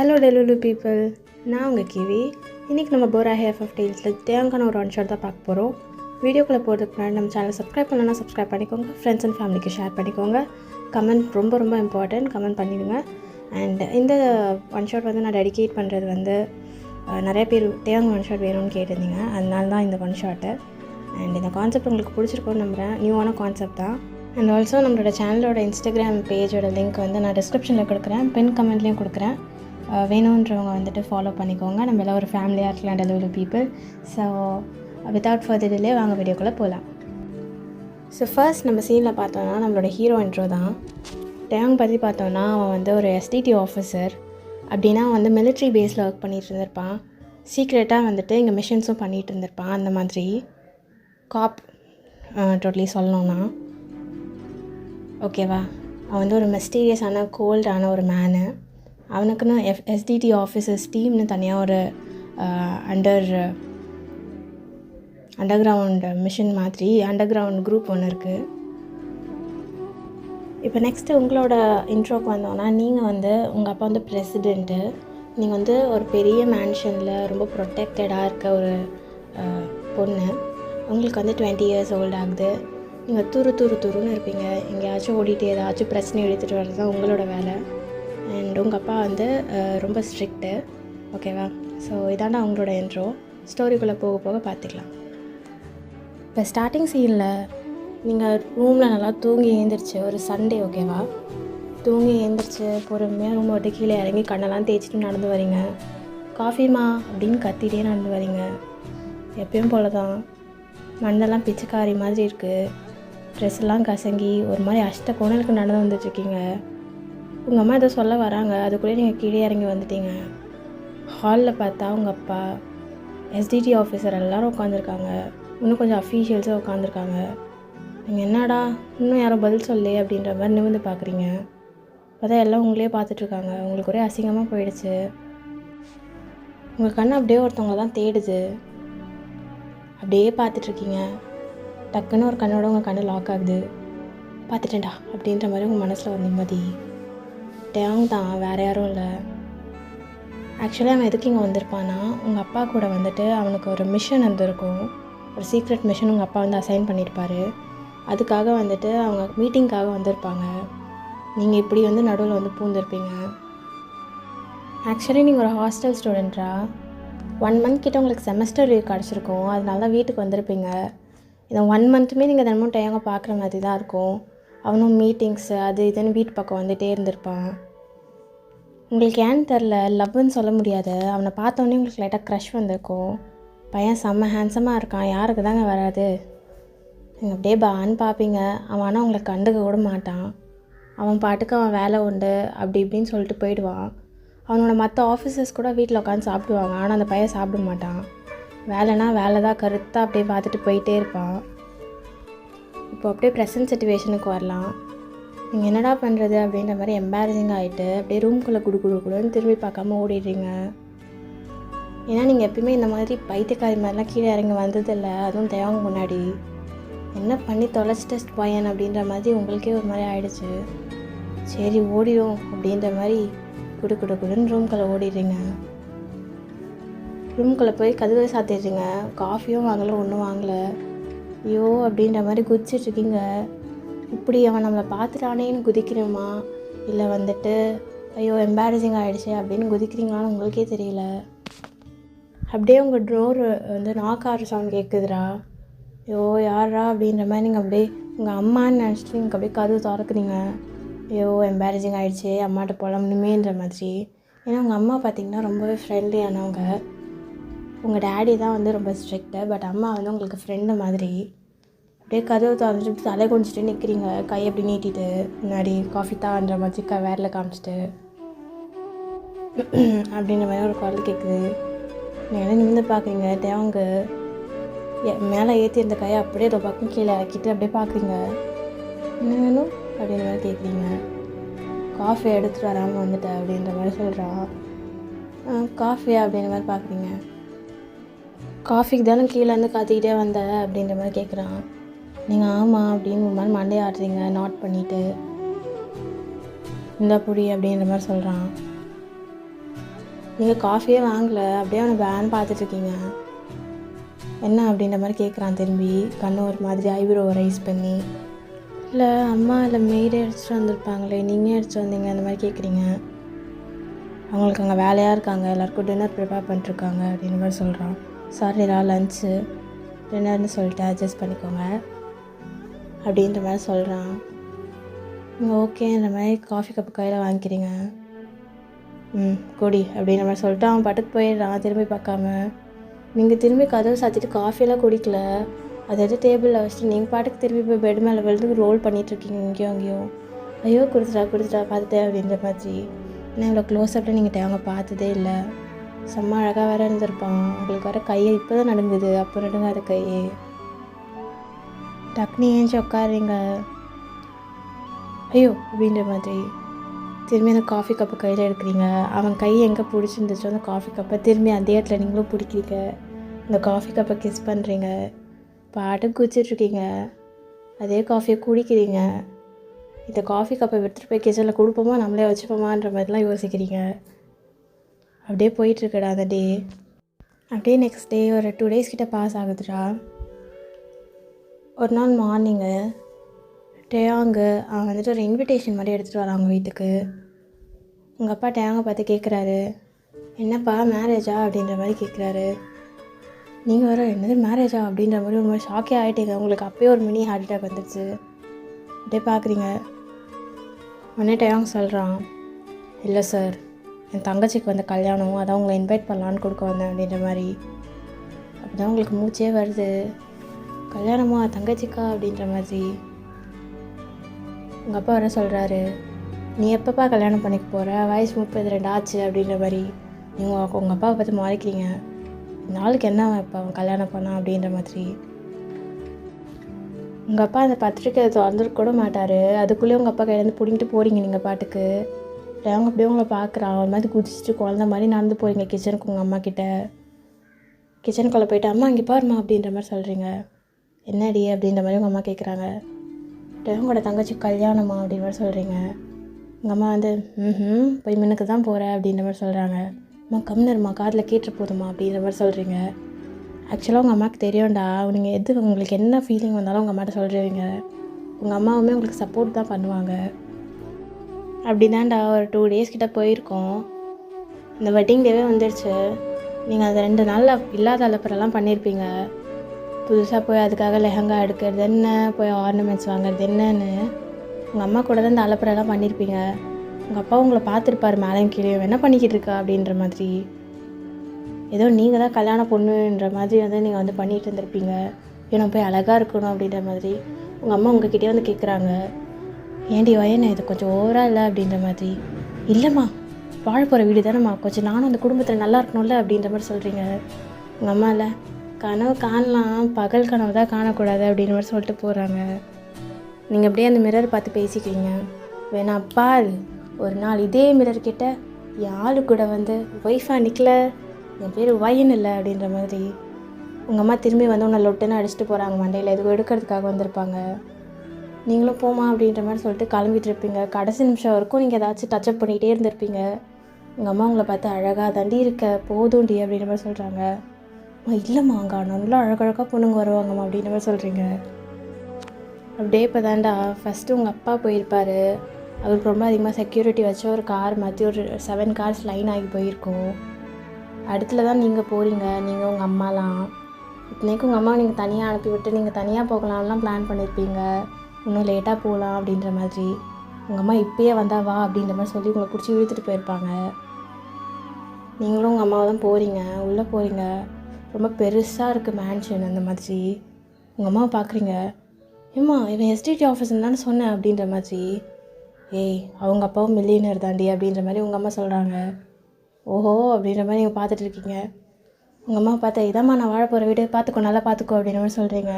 Hello டெலுலு people, நான் உங்கள் kiwi. இன்றைக்கி நம்ம போரா ஹேஃப் ஆஃப் டெய்ல்ஸில் தேங்கான ஒரு ஒன் ஷாட் தான் பார்க்க போகிறோம். வீடியோக்குள்ளே போகிறதுக்கு முன்னாடி நம்ம சேனல் சப்ஸ்கிரைப் பண்ணலன்னா சப்ஸ்கிரைப் பண்ணிக்கோங்க, ஃப்ரெண்ட்ஸ் அண்ட் ஃபேமிலிக்கு ஷேர் பண்ணிக்கோங்க. கமெண்ட் ரொம்ப இம்பார்ட்டன்ட், கமெண்ட் பண்ணிடுங்க. அண்ட் இந்த ஒன் ஷாட் வந்து நான் டெடிகேட் பண்ணுறது வந்து நிறைய பேர் தேங்காய் ஒன் ஷாட் வேணும்னு கேட்டிருந்தீங்க, அதனால தான் இந்த ஒன் ஷாட்டு. அண்ட் இந்த கான்செப்ட் உங்களுக்கு பிடிச்சிருக்கோன்னு நம்புகிறேன். நியூவான கான்செப்ட் தான். அண்ட் ஆல்சோ நம்மளோட சேனலோட இன்ஸ்டாகிராம் பேஜோட லிங்க் வந்து நான் டிஸ்கிரிப்ஷனில் கொடுக்குறேன், பின் கமெண்ட்லேயும் கொடுக்குறேன். வேணுன்றவங்க வந்துட்டு ஃபாலோ பண்ணிக்கோங்க. நம்ம எல்லாம் ஒரு ஃபேமிலியாக இருக்கலாம் delivery people. So without further delay வாங்க வீடியோக்குள்ளே போகலாம். ஸோ ஃபர்ஸ்ட் நம்ம சீனில் பார்த்தோன்னா நம்மளோட ஹீரோ இன்ட்ரோ தான். டேங் பற்றி பார்த்தோன்னா அவன் வந்து ஒரு எஸ்டிடி ஆஃபீஸர். அப்படின்னா வந்து மிலிட்ரி பேஸில் ஒர்க் பண்ணிகிட்டு இருந்திருப்பான். சீக்ரெட்டாக வந்துட்டு இங்கே மிஷன்ஸும் பண்ணிகிட்டு இருந்திருப்பான். அந்த மாதிரி காப் டோட்டலி சொல்லணுன்னா ஓகேவா. அவன் வந்து ஒரு மிஸ்டீரியஸான கோல்டான ஒரு மேனு. அவனுக்குன்னு எஸ்டிடி ஆஃபீஸர்ஸ் டீம்னு தனியாக ஒரு அண்டர் கிரவுண்ட் மிஷன் மாதிரி அண்டர் கிரவுண்ட் குரூப் ஒன்று இருக்குது. இப்போ நெக்ஸ்ட்டு உங்களோட இன்ட்ரோக்கு வந்தோன்னா, நீங்கள் வந்து உங்கள் அப்பா வந்து பிரசிடெண்ட்டு. நீங்கள் வந்து ஒரு பெரிய மேன்ஷனில் ரொம்ப ப்ரொடெக்டடாக இருக்க ஒரு பொண்ணு. உங்களுக்கு வந்து 20 years old ஆகுது. நீங்கள் துருன்னு இருப்பீங்க. எங்கேயாச்சும் ஓடிட்டு ஏதாச்சும் பிரச்சனை எடுத்துகிட்டு வர்றது தான் உங்களோட வேலை. அண்ட் உங்கள் அப்பா வந்து ரொம்ப ஸ்ட்ரிக்ட்டு. ஓகேவா. ஸோ இதாண்டா உங்களோட இன்ட்ரோ. ஸ்டோரிக்குள்ளே போக பார்த்துக்கலாம். இப்போ ஸ்டார்டிங் சீனில் நீங்கள் ரூமில் நல்லா தூங்கி எழுந்திரிச்சு, ஒரு சண்டே ஓகேவா, தூங்கி எழுந்திரிச்சு பொறுமையாக ரூமை விட்டு கீழே இறங்கி கண்ணெல்லாம் தேய்ச்சிட்டு நடந்து வரீங்க. காஃபிமா அப்படின்னு கத்திட்டே நடந்து வரீங்க. எப்பயும் போல தான். மண்ணெல்லாம் பிச்சைக்காரி மாதிரி இருக்குது. ட்ரெஸ்ஸெல்லாம் கசங்கி ஒரு மாதிரி அஷ்ட கோணலுக்கு நடந்து வந்துட்டுருக்கீங்க. உங்கள் அம்மா ஏதோ சொல்ல வராங்க, அதுக்குள்ளே நீங்கள் கீழே இறங்கி வந்துட்டீங்க. ஹாலில் பார்த்தா உங்கள் அப்பா, எஸ்டிடி ஆஃபீஸர் எல்லோரும் உட்காந்துருக்காங்க. இன்னும் கொஞ்சம் அஃபீஷியல்ஸும் உட்காந்துருக்காங்க. நீங்கள் என்னடா இன்னும் யாரும் பதில் சொல்லி அப்படின்ற மாதிரி நிமிர்ந்து பார்க்குறீங்க. பார்த்தா எல்லாம் உங்களே பார்த்துட்ருக்காங்க. உங்களுக்கு ஒரே அசிங்கமாக போயிடுச்சு. உங்கள் கண் அப்படியே ஒருத்தவங்கள தான் தேடுது. அப்படியே பார்த்துட்ருக்கீங்க. டக்குன்னு ஒரு கண்ணோட உங்கள் கண்ணு லாக் ஆகுது. பார்த்துட்டேன்டா அப்படின்ற மாதிரி உங்கள் மனசில் ஒரு நிம்மதி. டேங் தான், வேறு யாரும் இல்லை. ஆக்சுவலாக அவன் எதுக்கு இங்கே வந்திருப்பான்னா, உங்கள் அப்பா கூட வந்துட்டு அவனுக்கு ஒரு மிஷன் இருந்திருக்கும். ஒரு சீக்ரெட் மிஷன் உங்கள் அப்பா வந்து அசைன் பண்ணியிருப்பார். அதுக்காக வந்துட்டு அவங்க மீட்டிங்காக வந்திருப்பாங்க. நீங்கள் இப்படி வந்து நடுவில் வந்து பூந்திருப்பீங்க. ஆக்சுவலி நீங்கள் ஒரு ஹாஸ்டல் ஸ்டூடெண்ட்டா. 1 month கிட்ட உங்களுக்கு செமஸ்டர் லீவ் கிடச்சிருக்கும். அதனால தான் வீட்டுக்கு வந்திருப்பீங்க. இந்த 1 monthமே நீங்கள் தினமும் டேங்கை பார்க்குற மாதிரி தான் இருக்கும். அவனும் மீட்டிங்ஸு அது இதுன்னு வீட்டு பக்கம் வந்துகிட்டே இருந்திருப்பான். உங்களுக்கு ஏன்னு தெரில, லவ்னு சொல்ல முடியாது. அவனை பார்த்தோன்னே உங்களுக்கு லைட்டாக க்ரஷ் வந்திருக்கும். பையன் செம்ம ஹேண்ட்ஸமாக இருக்கான், யாருக்கு தாங்க வராது. நீங்கள் அப்படியே பான்னு பார்ப்பீங்க. அவன் ஆனால் உங்களை கண்டுக்க கூட மாட்டான். அவன் பாட்டுக்கு அவன் வேலை உண்டு அப்படி இப்படின்னு சொல்லிட்டு போயிடுவான். அவனோட மற்ற ஆஃபீஸர்ஸ் கூட வீட்டில் உட்காந்து சாப்பிடுவாங்க. ஆனால் அந்த பையன் சாப்பிட மாட்டான். வேலைனா வேலை தான் கருத்தாக அப்படியே பார்த்துட்டு போயிட்டே இருப்பான். இப்போ அப்படியே ப்ரெசன்ட் சிச்சுவேஷனுக்கு வரலாம். நீங்கள் என்னடா பண்ணுறது அப்படின்ற மாதிரி எம்பாரசிங் ஆகிட்டு அப்படியே ரூம்குள்ளே குடுன்னு திரும்பி பார்க்காம ஓடிடுறீங்க. ஏன்னா நீங்கள் எப்பயுமே இந்த மாதிரி பைத்தியக்காரி மாதிரிலாம் கீழே இறங்கி வந்ததில்லை, அதுவும் தேவங்க முன்னாடி. என்ன பண்ணி தொலைச்சிட்டு பையன் அப்படின்ற மாதிரி உங்களுக்கே ஒரு மாதிரி ஆகிடுச்சு. சரி ஓடிடும் அப்படின்ற மாதிரி குடுன்னு ரூம்குள்ளே ஓடிடுறீங்க. ரூம்குள்ளே போய் கதவை சாத்திடுறீங்க. காஃபியும் வாங்கலை, ஒன்றும் வாங்கலை. ஐயோ அப்படின்ற மாதிரி குதிச்சிட்ருக்கீங்க. இப்படி அவன் நம்மளை பார்த்துட்டானேன்னு குதிக்கிறோமா, இல்லை வந்துட்டு ஐயோ எம்பாரசிங் ஆகிடுச்சு அப்படின்னு குதிக்கிறீங்களான்னு உங்களுக்கே தெரியல. அப்படியே உங்கள் டோர் வந்து நாக்கார சவுண்ட் கேட்குதுடா. ஐயோ யாரா அப்படின்ற மாதிரி நீங்கள் அப்படியே உங்கள் அம்மான்னு நினச்சிட்டு நீங்கள் அப்படியே கதவு திறக்குறீங்க. ஐயோ எம்பாரசிங் ஆகிடுச்சு, அம்மாட்ட புலம்பணுமேன்ற மாதிரி. ஏன்னா உங்கள் அம்மா பார்த்திங்கன்னா ரொம்பவே ஃப்ரெண்ட்லியானவங்க. உங்கள் டேடி தான் வந்து ரொம்ப ஸ்ட்ரிக்ட்டு, பட் அம்மா வந்து உங்களுக்கு ஃப்ரெண்டு மாதிரி. அப்படியே கதவு திறந்துட்டு தலை குடிச்சிட்டு நிற்கிறீங்க, கை அப்படி நீட்டிட்டு முன்னாடி காஃபி தான்ற மாதிரி வேரில் காமிச்சிட்டு அப்படின்ற மாதிரி ஒரு குரல் கேட்குது. நீங்கள் நிமிர்ந்து பார்க்குறீங்க. தேவங்க மேலே ஏற்றி இருந்த கையை அப்படியே ஒரு பக்கம் கீழே இறக்கிட்டு அப்படியே பார்க்குறீங்க. என்ன வேணும் அப்படின்ற மாதிரி கேட்குறீங்க. காஃபி எடுத்துகிட்டு வராமல் வந்துட்டேன் அப்படின்ற மாதிரி சொல்கிறான். காஃபியா அப்படின்ற மாதிரி பார்க்குறீங்க. காஃபிக்கு தானே கீழேருந்து காத்திக்கிட்டே வந்த அப்படின்ற மாதிரி கேட்குறான். நீங்கள் ஆமாம் அப்படின்னு ஒரு மாதிரி மண்டையை ஆடுறீங்க நோட் பண்ணிவிட்டு. இந்த புடி அப்படின்ற மாதிரி சொல்கிறான். நீங்கள் காஃபியே வாங்கலை, அப்படியே அவனை பேன் பார்த்துட்ருக்கீங்க. என்ன அப்படின்ற மாதிரி கேட்குறான் திரும்பி, கண்ணு ஒரு மாதிரி ஐப்ரோ ரைஸ் பண்ணி. இல்லை அம்மா இல்லை மெய்டே எடுத்துகிட்டு வந்திருப்பாங்களே, நீங்கள் எடுத்துகிட்டு வந்தீங்க அந்த மாதிரி கேட்குறீங்க. அவங்களுக்கு அங்கே வேலையாக இருக்காங்க, எல்லாேருக்கும் டின்னர் ப்ரிப்பேர் பண்ணிட்டுருக்காங்க அப்படின்ற மாதிரி சொல்கிறான். சாரிடா லன்ச்சு டின்னர்னு சொல்லிட்டு அட்ஜஸ்ட் பண்ணிக்கோங்க அப்படின்ற மாதிரி சொல்கிறான். நீங்கள் ஓகேன்ற மாதிரி காஃபி கப்பு கையில் வாங்கிக்கிறீங்க. கொடி அப்படின்ற மாதிரி சொல்லிட்டு அவன் பாட்டுக்கு போயிடுறான் திரும்பி பார்க்காம. நீங்கள் திரும்பி கதவை சாத்திட்டு காஃபியெல்லாம் குடிக்கல, அதை எடுத்து டேபிளில் வச்சுட்டு நீங்கள் பாட்டுக்கு திரும்பி போய் பெட் மேலே விழுந்து ரோல் பண்ணிகிட்ருக்கீங்க இங்கேயும் அங்கேயும். ஐயோ கொடுத்துட்டா பார்த்துட்டேன் அப்படின்ற மாதிரி. ஏன்னா இவ்வளோ க்ளோஸ்அப்பில் நீங்கள் அவங்க பார்த்ததே இல்லை. செம்ம அழகாக வேறு இருந்திருப்பான். உங்களுக்கு வர கையை இப்போ தான் நடுங்குது, அப்போ நடுங்காத கையே. டக்குனு ஏஞ்சி உட்காருங்க. ஐயோ அப்படின்ற மாதிரி திரும்பி அந்த காஃபி கப்பை கையில் எடுக்கிறீங்க. அவன் கை எங்கே பிடிச்சிருந்துச்சோ அந்த காஃபி கப்பை திரும்பி அந்த இடத்துல நீங்களும் பிடிக்கிறீங்க. இந்த காஃபி கப்பை கிஸ் பண்ணுறீங்க, பாட்டு குச்சிட்ருக்கீங்க, அதே காஃபியை குடிக்கிறீங்க. இந்த காஃபி கப்பை எடுத்துகிட்டு போய் கிச்சனில் கொடுப்போமா நம்மளே வச்சுப்போமான்ற மாதிரிலாம் யோசிக்கிறீங்க. அப்படியே போயிட்டுருக்கடா அந்த டே. அப்படியே நெக்ஸ்ட் டே ஒரு 2 days கிட்டே பாஸ் ஆகுதுடா. ஒரு நாள் மார்னிங்கு டேயாங்கு அவன் வந்துட்டு ஒரு இன்விடேஷன் மாதிரி எடுத்துகிட்டு வரான் அவங்க வீட்டுக்கு. உங்கள் அப்பா டேயாங்க பார்த்து கேட்குறாரு, என்னப்பா மேரேஜா அப்படின்ற மாதிரி கேட்குறாரு. நீங்கள் வர என்னது மேரேஜா அப்படின்ற மாதிரி ஒரு மாதிரி ஷாக்கே ஆகிட்டீங்க. உங்களுக்கு அப்போயே ஒரு மினி ஹார்ட் அட்டாக் வந்துடுச்சு. அப்படியே பார்க்குறீங்க. உடனே டேயாங்க சொல்கிறான், இல்லை சார் என் தங்கச்சிக்கு வந்த கல்யாணம், அதான் உங்களை இன்வைட் பண்ணலான்னு கொடுக்க வந்தேன் அப்படின்ற மாதிரி. அப்போ தான் உங்களுக்கு மூச்சே வருது. கல்யாணமா தங்கச்சிக்கா அப்படின்ற மாதிரி. உங்கள் அப்பா வர சொல்கிறாரு, நீ எப்பப்பா கல்யாணம் பண்ணிக்க போகிற, வயசு 32 ஆச்சு அப்படின்ற மாதிரி. நீங்கள் உங்கள் அப்பாவை பார்த்து மாறிக்கிறீங்க. நாளுக்கு என்ன இப்போ அவன் கல்யாணம் பண்ணான் அப்படின்ற மாதிரி. உங்கள் அப்பா அந்த பத்திரிக்கை திறந்துருக்க கூட மாட்டார். அதுக்குள்ளேயே உங்கள் அப்பா கையிலேருந்து பிடிங்கிட்டு போகிறீங்க நீங்கள் பாட்டுக்கு. அவங்க அப்படியே உங்களை பார்க்குறான். ஒரு மாதிரி குதிச்சுட்டு குழந்த மாதிரி நடந்து போகிறீங்க கிச்சனுக்கு உங்கள் அம்மா கிட்ட. கிச்சனுக்குள்ளே போய்ட்டு அம்மா இங்கே பாருமா அப்படின்ற மாதிரி சொல்கிறீங்க. என்னடி அப்படின்ற மாதிரி உங்கள் அம்மா கேட்குறாங்க. உங்களோட தங்கச்சி கல்யாணமா அப்படின்ற மாதிரி சொல்கிறீங்க. உங்கள் அம்மா வந்து போய் மின்னுக்கு தான் போகிறேன் அப்படின்ற மாதிரி சொல்கிறாங்க. அம்மா கம்னருமா காதில் கேட்டு போதுமா அப்படின்ற மாதிரி சொல்கிறீங்க. ஆக்சுவலாக உங்கள் அம்மாவுக்கு தெரியும்டா, நீங்கள் உங்களுக்கு என்ன ஃபீலிங் வந்தாலும் உங்கள் அம்மாட்ட சொல்கிறீங்க. உங்கள் அம்மாவுமே உங்களுக்கு சப்போர்ட் தான் பண்ணுவாங்க. அப்படி தான்டா ஒரு 2 days கிட்டே போயிருக்கோம். இந்த வெட்டிங் டேவே வந்துடுச்சு. நீங்கள் அந்த 2 நாளில் இல்லாத அலப்பறெல்லாம் பண்ணியிருப்பீங்க. புதுசாக போய் அதுக்காக லெஹங்கா எடுக்கிறது என்ன, போய் ஆர்னமெண்ட்ஸ் வாங்குறது என்னன்னு உங்கள் அம்மா கூட தான் இந்த அலப்பறெல்லாம் பண்ணியிருப்பீங்க. உங்கள் அப்பா உங்களை பார்த்துருப்பார் மேலேயும் கீழே, என்ன பண்ணிக்கிட்டு இருக்கா அப்படின்ற மாதிரி. ஏதோ நீங்கள் தான் கல்யாண பொண்ணுன்ற மாதிரி வந்து நீங்கள் வந்து பண்ணிகிட்டு இருந்திருப்பீங்க. ஏன்னா போய் அழகாக இருக்கணும் அப்படின்ற மாதிரி. உங்கள் அம்மா உங்ககிட்டே வந்து கேட்குறாங்க, ஏன்டி வயனை இது கொஞ்சம் ஓவராக இல்லை அப்படின்ற மாதிரி. இல்லைம்மா வாழ போகிற வீடு தானேம்மா, கொஞ்சம் நானும் அந்த குடும்பத்தில் நல்லா இருக்கணும்ல அப்படின்ற மாதிரி சொல்கிறீங்க. உங்கள் அம்மா இல்லை கனவு காணலாம், பகல் கனவு தான் காணக்கூடாது அப்படின்ற மாதிரி சொல்லிட்டு போகிறாங்க. நீங்கள் அப்படியே அந்த மிரர் பார்த்து பேசிக்கிறீங்க. வேணா பாரு, ஒரு நாள் இதே மிரர் கிட்ட என் ஆளு கூட வந்து ஒய்ஃபாக நிற்கல, என் பேர் வயன் இல்லை அப்படின்ற மாதிரி. உங்கள் அம்மா திரும்பி வந்து உன்னை லொட்டுன்னு அடிச்சுட்டு போகிறாங்க மண்டையில், எதுவும் எடுக்கிறதுக்காக வந்திருப்பாங்க. நீங்களும் போமா அப்படின்ற மாதிரி சொல்லிட்டு கிளம்பிட்டு இருப்பீங்க. கடைசி நிமிஷம் வரைக்கும் நீங்கள் ஏதாச்சும் டச்சப் பண்ணிகிட்டே இருந்திருப்பீங்க. உங்கள் அம்மா உங்களை பார்த்து அழகாக தண்டி இருக்க போதும்டி அப்படின்ற மாதிரி சொல்கிறாங்க. இல்லைம்மா அங்கே நல்லா அழகழகாக பொண்ணுங்க வருவாங்கம்மா அப்படின்ற மாதிரி சொல்கிறீங்க. அப்படியே இப்போ தாண்டா ஃபஸ்ட்டு உங்கள் அப்பா போயிருப்பார். அவருக்கு ரொம்ப அதிகமாக செக்யூரிட்டி வச்சு ஒரு கார் மாற்றி ஒரு 7 cars லைன் ஆகி போயிருக்கோம். அடுத்துல தான் நீங்கள் போகிறீங்க, நீங்கள் உங்கள் அம்மாலாம். இத்தனைக்கும் உங்கள் அம்மா நீங்கள் தனியாக அனுப்பி விட்டு நீங்கள் தனியாக போகலான்லாம் பிளான் பண்ணியிருப்பீங்க. இன்னும் லேட்டாக போகலாம் அப்படின்ற மாதிரி. உங்கள் அம்மா இப்போயே வந்தா வா அப்படின்ற மாதிரி சொல்லி உங்களை பிடிச்சி இழுத்துட்டு போயிருப்பாங்க. நீங்களும் உங்கள் அம்மாவை தான் போகிறீங்க, உள்ளே போகிறீங்க. ரொம்ப பெருசாக இருக்குது மேன்ஷன் அந்த மாதிரி. உங்கள் அம்மாவை பார்க்குறீங்க. ஏம்மா இவன் எஸ்டிடி ஆஃபீஸர் தானே சொன்னேன் அப்படின்ற மாதிரி. ஏய் அவங்க அப்பாவும் மில்லியனர் தாண்டி அப்படின்ற மாதிரி உங்கள் அம்மா சொல்கிறாங்க. ஓஹோ அப்படின்ற மாதிரி நீங்கள் பார்த்துட்டு இருக்கீங்க. உங்கள் அம்மா பார்த்தா இதாம்மா நான் வாழ போகிற வீடு, பார்த்துக்கோ நல்லா பார்த்துக்கோ அப்படின்ற மாதிரி சொல்கிறீங்க.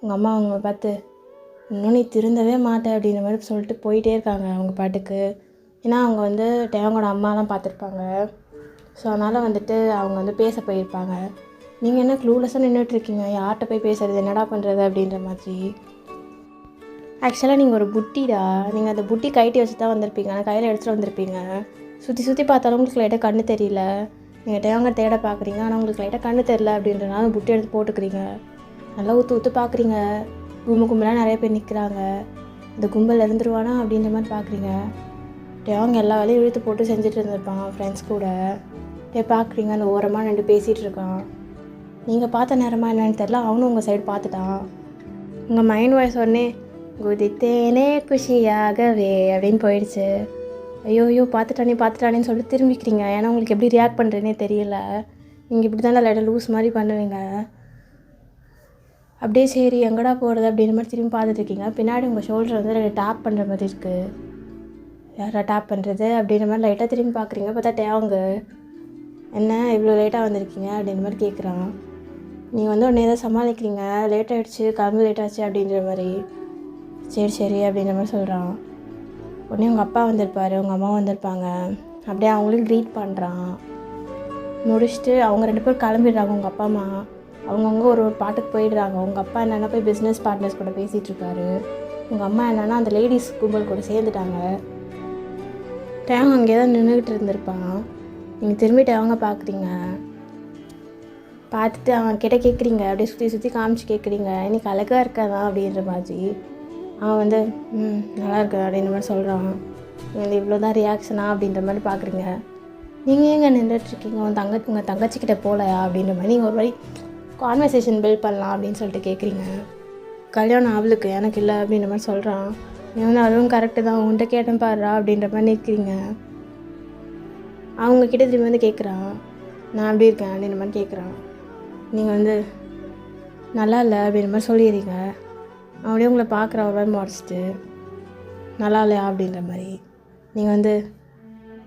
உங்கள் அம்மா அவங்க பார்த்து இன்னும் நீ திருந்தவே மாட்டேன் அப்படின்ற மாதிரி சொல்லிட்டு போயிட்டே இருக்காங்க அவங்க பாட்டுக்கு. ஏன்னா அவங்க வந்து டேவங்கோட அம்மாலாம் பார்த்துருப்பாங்க. ஸோ அதனால் வந்துட்டு அவங்க வந்து பேச போயிருப்பாங்க. நீங்கள் என்ன க்ளூலெஸ்ஸாக நின்றுட்டுருக்கீங்க, யார்கிட்ட போய் பேசுகிறது, என்னடா பண்ணுறது அப்படின்ற மாதிரி. ஆக்சுவலாக நீங்கள் ஒரு புட்டிடா, நீங்கள் அந்த புட்டி கைட்டி வச்சு தான் வந்திருப்பீங்க, ஆனால் கையில் எடுத்துகிட்டு வந்திருப்பீங்க. சுற்றி பார்த்தாலும் உங்களுக்கு லைட்டாக கண்ணு தெரியல. நீங்கள் தேங்க தேட பார்க்குறீங்க, ஆனால் உங்களுக்கு லைட்டாக கண்ணு தெரியல அப்படின்றனால புட்டு எடுத்து போட்டுக்கிறீங்க. நல்லா ஊற்று பார்க்குறீங்க. கும்பலாக நிறைய பேர் நிற்கிறாங்க. இந்த கும்பல் இருந்துருவானா அப்படின்ற மாதிரி பார்க்குறீங்க. அவங்க எல்லா வேலையும் இழுத்து போட்டு செஞ்சுட்டு இருந்திருப்பான் ஃப்ரெண்ட்ஸ் கூட. பார்க்குறீங்க, அந்த ஓரமாக நின்று பேசிகிட்டு இருக்கான். நீங்கள் பார்த்த நேரமாக என்னென்னு தெரில, அவனும் உங்கள் சைடு பார்த்துட்டான். உங்கள் மைண்ட் வாய்ஸ் உடனே குதித்தேனே குஷியாகவே அப்படின்னு போயிடுச்சு. ஐயோ பார்த்துட்டானேன்னு சொல்லிட்டு திரும்பிக்கிறீங்க. ஏன்னா உங்களுக்கு எப்படி ரியாக்ட் பண்ணுறேனே தெரியல. நீங்கள் இப்படி தான் லைட்டாக லூஸ் மாதிரி பண்ணுவீங்க. அப்படியே சரி எங்கடா போகிறது அப்படின்ற மாதிரி திரும்பி பார்த்துட்ருக்கீங்க. பின்னாடி உங்கள் ஷோல்டர் வந்து டேப் பண்ணுற மாதிரி இருக்குது. யாரா டேப் பண்ணுறது அப்படின்ற மாதிரி லைட்டாக திரும்பி பார்க்குறீங்க. பார்த்தா டேவங்க என்ன இவ்வளோ லேட்டாக வந்திருக்கீங்க அப்படின்ற மாதிரி கேட்குறான். நீங்கள் வந்து உடனே தான் சமாளிக்கிறீங்க. லேட் ஆகிடுச்சு, கிளம்பு லேட் ஆச்சு அப்படின்ற மாதிரி. சரி அப்படின்ற மாதிரி சொல்கிறான். உடனே உங்கள் அப்பா வந்திருப்பார், உங்கள் அம்மா வந்திருப்பாங்க. அப்படியே அவங்களையும் க்ரீட் பண்ணுறான். முடிச்சுட்டு அவங்க 2 பேரும் கிளம்பிடுறாங்க. உங்கள் அப்பா அம்மா அவங்கவுங்க ஒரு பாட்டுக்கு போயிடுறாங்க. உங்கள் அப்பா என்னென்னா போய் பிஸ்னஸ் பார்ட்னர்ஸ் கூட பேசிகிட்ருக்காரு. உங்கள் அம்மா என்னென்னா அந்த லேடிஸ் கும்பல் கூட சேர்ந்துட்டாங்க. டேவங்க அங்கே தான் நின்றுக்கிட்டு இருந்திருப்பான். நீங்கள் திரும்பி டேவங்க பார்க்குறீங்க. பார்த்துட்டு அவன் கிட்டே கேட்குறீங்க. அப்படியே சுற்றி காமிச்சு கேட்குறீங்க, இன்னைக்கு அழகாக இருக்காதான் அப்படின்ற மாதிரி. அவன் வந்து நல்லா இருக்கு அப்படின்ற மாதிரி சொல்கிறான். நீங்கள் இவ்வளோ தான் ரியாக்ஷனா அப்படின்ற மாதிரி பார்க்குறீங்க. நீங்கள் எங்கே நின்றுட்டுருக்கீங்க, உங்கள் தங்கச்சிக்கிட்ட போகலையா அப்படின்ற மாதிரி நீங்கள் ஒரு மாதிரி கான்வர்சேஷன் பில்ட் பண்ணலாம் அப்படின்னு சொல்லிட்டு கேட்குறீங்க. கல்யாணம் அவளுக்கு எனக்கு இல்லை அப்படின்ற மாதிரி சொல்கிறான். நீ வந்து அதுவும் கரெக்டு தான், உன்கிட்ட கேட்டேன் பாடுறா அப்படின்ற மாதிரி நிற்கிறீங்க. அவங்கக்கிட்ட திரும்பி வந்து கேட்குறான், நான் எப்படி இருக்கேன் அப்படின்ற மாதிரி கேட்குறான். நீங்கள் வந்து நல்லா இல்லை அப்படின்ற மாதிரி சொல்லிடுறீங்க. அப்படியே உங்களை பார்க்குற ஒரு மாதிரி முடிச்சுட்டு நல்லா இல்லையா அப்படின்ற மாதிரி. நீங்கள் வந்து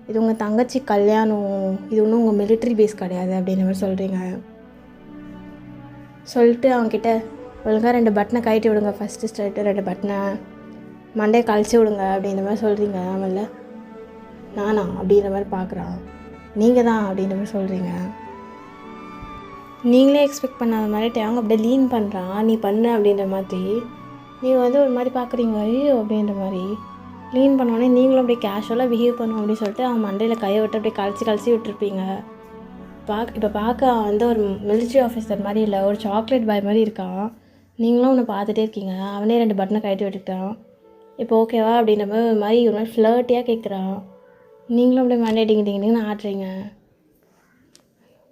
இது உங்கள் தங்கச்சி கல்யாணம், இது ஒன்றும் உங்கள் மிலிட்ரி பேஸ் கிடையாது அப்படின்ற மாதிரி சொல்கிறீங்க. சொல்லிட்டு அவங்கக்கிட்ட ஒழுங்காக 2 பட்டனை கழட்டி விடுங்க, ஃபஸ்ட்டு ஸ்டார்ட்டு 2 பட்டனை மண்டையை கழிச்சு விடுங்க அப்படின்ற மாதிரி சொல்கிறீங்க. அவன்ல நானா அப்படின்ற மாதிரி பார்க்குறான். நீங்கள் தான் அப்படின்ற மாதிரி சொல்கிறீங்க. நீங்களே எக்ஸ்பெக்ட் பண்ணாத மாதிரி அவங்க அப்படியே லீன் பண்ணுறான், நீ பண்ணு அப்படின்ற மாதிரி. நீங்கள் வந்து ஒரு மாதிரி பார்க்குறீங்க, ஐயோ அப்படின்ற மாதிரி லீன் பண்ணோடனே நீங்களும் அப்படியே கேஷுவலாக பிஹேவ் பண்ணுவோம் அப்படின்னு சொல்லிட்டு அவன் மண்டையில் கையை விட்டு அப்படியே கழிச்சு விட்டுருப்பீங்க. இப்போ பார்க்க வந்து ஒரு மிலிட்ரி ஆஃபீஸர் மாதிரி இல்லை, ஒரு சாக்லேட் பாய் மாதிரி இருக்கான். நீங்களும் ஒன்று பார்த்துட்டே இருக்கீங்க. அவனே 2 பட்டனை கழட்டி விட்டுட்டான். இப்போ ஓகேவா அப்படின்ற மாதிரி ஒரு மாதிரி ஃப்ளர்ட்டியாக கேட்குறான். நீங்களும் அப்படியே மண்டே டிங்கின்னு ஆட்டுறீங்க.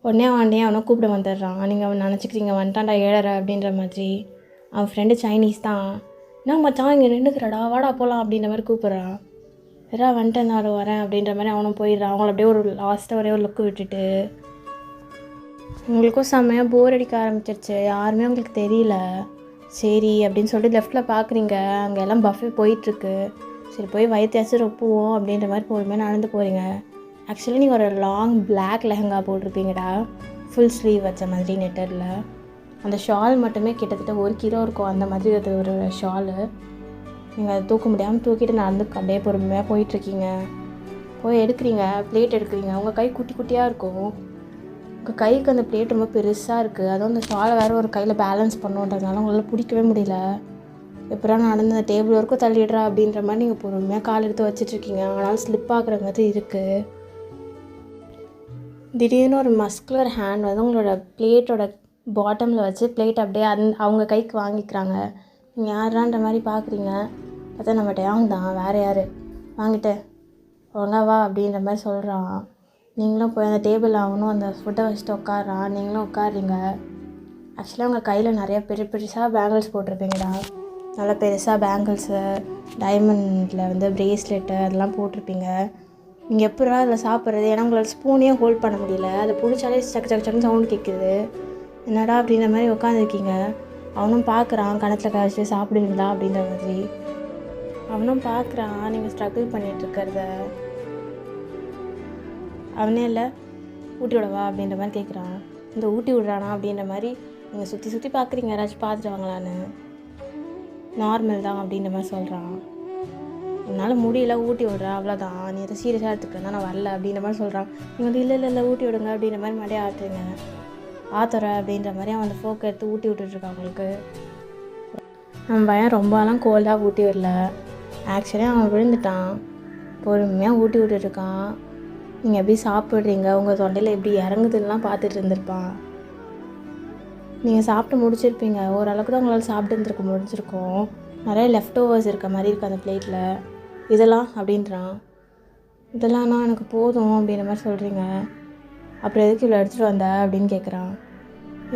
உடனே அவனை கூப்பிட வந்துடுறான். நீங்கள் அவன் நினச்சிக்கிறீங்க வந்துட்டான்டா ஏழரை அப்படின்ற மாதிரி. அவன் ஃப்ரெண்டு சைனீஸ் தான். என்ன மச்சான் இங்கே நின்றுக்கிறடா, வாடா போகலாம் அப்படின்ற மாதிரி கூப்பிட்றான். வேறா வந்துட்டேன் நான் வரேன் அப்படின்ற மாதிரி அவனும் போயிடுறான். அவங்கள அப்படியே ஒரு லாஸ்ட்டாக ஒரே ஒரு லுக்கு விட்டுட்டு உங்களுக்கும் செம்மையாக போர் அடிக்க ஆரம்பிச்சிருச்சு. யாருமே உங்களுக்கு தெரியல. சரி அப்படின்னு சொல்லிட்டு லெஃப்ட்டில் பார்க்குறீங்க, அங்கே எல்லாம் பஃபே போயிட்டுருக்கு. சரி போய் வயிற்றையாச்சும் ரொப்புவோம் அப்படின்ற மாதிரி பொறுமையாக நடந்து போகிறீங்க. ஆக்சுவலி நீங்கள் ஒரு லாங் பிளாக் லெஹங்கா போட்டிருப்பீங்கடா, ஃபுல் ஸ்லீவ் வச்ச மாதிரி நெட்டரில். அந்த ஷால் மட்டுமே கிட்டத்தட்ட 1 கிலோ இருக்கும். அந்த மாதிரி அது ஒரு ஷாலு. நீங்கள் அதை தூக்க முடியாமல் தூக்கிட்டு நடந்து அப்படியே பொறுமையாக போயிட்டுருக்கீங்க. போய் எடுக்கிறீங்க, பிளேட் எடுக்கிறீங்க. உங்கள் கை குட்டி குட்டியாக இருக்கும். உங்கள் கைக்கு அந்த பிளேட் ரொம்ப பெருசாக இருக்குது. அதுவும் அந்த ஷாலை வேறு ஒரு கையில் பேலன்ஸ் பண்ணுன்றதுனால உங்களால் பிடிக்கவே முடியல. எப்படா நடந்து அந்த டேபிள் வரைக்கும் தள்ளிடுறா அப்படின்ற மாதிரி நீங்கள் பொறுமையாக கால் எடுத்து வச்சிட்ருக்கீங்க. ஆனாலும் ஸ்லிப் ஆகிற மாதிரி இருக்குது. திடீர்னு ஒரு மஸ்குலர் ஹேண்ட் வந்து உங்களோட பிளேட்டோட பாட்டமில் வச்சு பிளேட் அப்படியே அவங்க கைக்கு வாங்கிக்கிறாங்க. நீங்கள் யாரான்ற மாதிரி பார்க்குறீங்க. பார்த்தா நம்ம டேங் தான், வேறு யார் வாங்கிட்டு ஒழுங்கா வா அப்படின்ற மாதிரி சொல்கிறான். நீங்களும் போய் அந்த டேபிள் ஆகணும் அந்த ஃபுட்டை வச்சுட்டு உட்காடுறான். நீங்களும் உட்காடுறீங்க. ஆக்சுவலாக உங்கள் கையில் நிறைய பெருசாக பேங்கிள்ஸ் போட்டிருப்பீங்கடா. நல்லா பெருசாக பேங்கிள்ஸு, டைமண்டில் வந்து ப்ரேஸ்லெட்டு அதெல்லாம் போட்டிருப்பீங்க. நீங்கள் எப்படா அதில் சாப்பிட்றது? ஏன்னா உங்களால் ஸ்பூனே ஹோல்ட் பண்ண முடியல. அதை பிடிச்சாலே சக்கு சவுண்டு கேட்குது. என்னடா அப்படின்ற மாதிரி உட்காந்துருக்கீங்க. அவனும் பார்க்குறான், கணத்தில் கழிச்சு சாப்பிடுவீங்களா அப்படின்ற மாதிரி. அவனும் பார்க்குறான் நீங்கள் ஸ்ட்ரகிள் பண்ணிகிட்ருக்கிறத. அவனே இல்லை ஊட்டி விடவா அப்படின்ற மாதிரி கேட்குறான். இந்த ஊட்டி விட்றானா அப்படின்ற மாதிரி நீங்கள் சுற்றி பார்க்குறீங்க, யாராச்சும் பார்த்துட்டு வாங்களான்னு. நார்மல் தான் அப்படின்ற மாதிரி சொல்கிறான். என்னால் முடியல, ஊட்டி விட்றேன் அவ்வளோதான், நீ எதை சீரியஸாக எடுத்துக்கிறேன் நான் வரல அப்படின்ற மாதிரி சொல்கிறான். நீங்கள் வந்து இல்லை ஊட்டி விடுங்க அப்படின்ற மாதிரி மறுபடியும் ஆட்டுறீங்க. ஆத்துற அப்படின்ற மாதிரி அவன் அந்த ஃபோக்கை எடுத்து ஊட்டி விட்டுட்ருக்கான். அவங்களுக்கு அவன் பையன் ரொம்பலாம் கோல்டாக ஊட்டி விடல. ஆக்சுவலி அவன் விழுந்துட்டான். பொறுமையாக ஊட்டி விட்டுட்ருக்கான். நீங்கள் எப்படி சாப்பிட்றீங்க, உங்கள் தொண்டையில் எப்படி இறங்குதுன்னெலாம் பார்த்துட்டு இருந்திருப்பான். நீங்கள் சாப்பிட்டு முடிச்சிருப்பீங்க, ஓரளவுக்கு தான் உங்களால் சாப்பிட்டு முடிஞ்சிருக்கும். நிறைய லெஃப்ட் ஓவர்ஸ் இருக்க மாதிரி இருக்குது அந்த பிளேட்டில். இதெல்லாம் அப்படின்றான். இதெல்லாம்ண்ணா எனக்கு போதும் அப்படின்ற மாதிரி சொல்கிறீங்க. அப்புறம் எதுக்கு இவ்வளோ எடுத்துகிட்டு வந்த அப்படின்னு கேட்குறான்.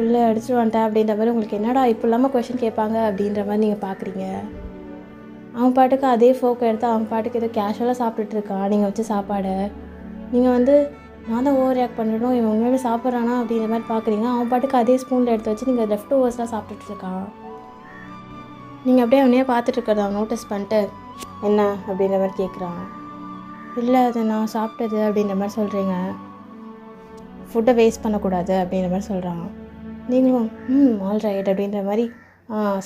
இல்லை எடுத்துகிட்டு வந்துட்டேன் அப்படின்ற மாதிரி உங்களுக்கு என்னடா இப்போ இல்லாமல் கொஷின் கேட்பாங்க அப்படின்ற மாதிரி நீங்கள் பார்க்குறீங்க. அவன் பாட்டுக்கு அதே ஃபோக்கை எடுத்து அவன் பாட்டுக்கு ஏதோ கேஷுவலாக சாப்பிட்டுட்ருக்கான் நீங்கள் வச்சு சாப்பாடை. நீங்கள் நான் தான் ஓவர் ரியாக்ட் பண்ணணும், இவன் உண்மையிலே சாப்பிட்றானா அப்படின்ற மாதிரி பார்க்குறீங்க. அவன் பாட்டுக்கு அதே ஸ்பூனில் எடுத்து வச்சு நீங்கள் லெஃப்ட் ஓவர்ஸ்லாம் சாப்பிட்டுட்ருக்கான். நீங்கள் அப்படியே அவனையே பார்த்துட்ருக்கறத அவன் நோட்டீஸ் பண்ணிட்டு என்ன அப்படின்ற மாதிரி கேட்குறான். இல்லை அது நான் சாப்பிட்டது அப்படின்ற மாதிரி சொல்கிறீங்க. ஃபுட்டை வேஸ்ட் பண்ணக்கூடாது அப்படின்ற மாதிரி சொல்கிறான். நீங்களும் ஆல் ரைட் அப்படின்ற மாதிரி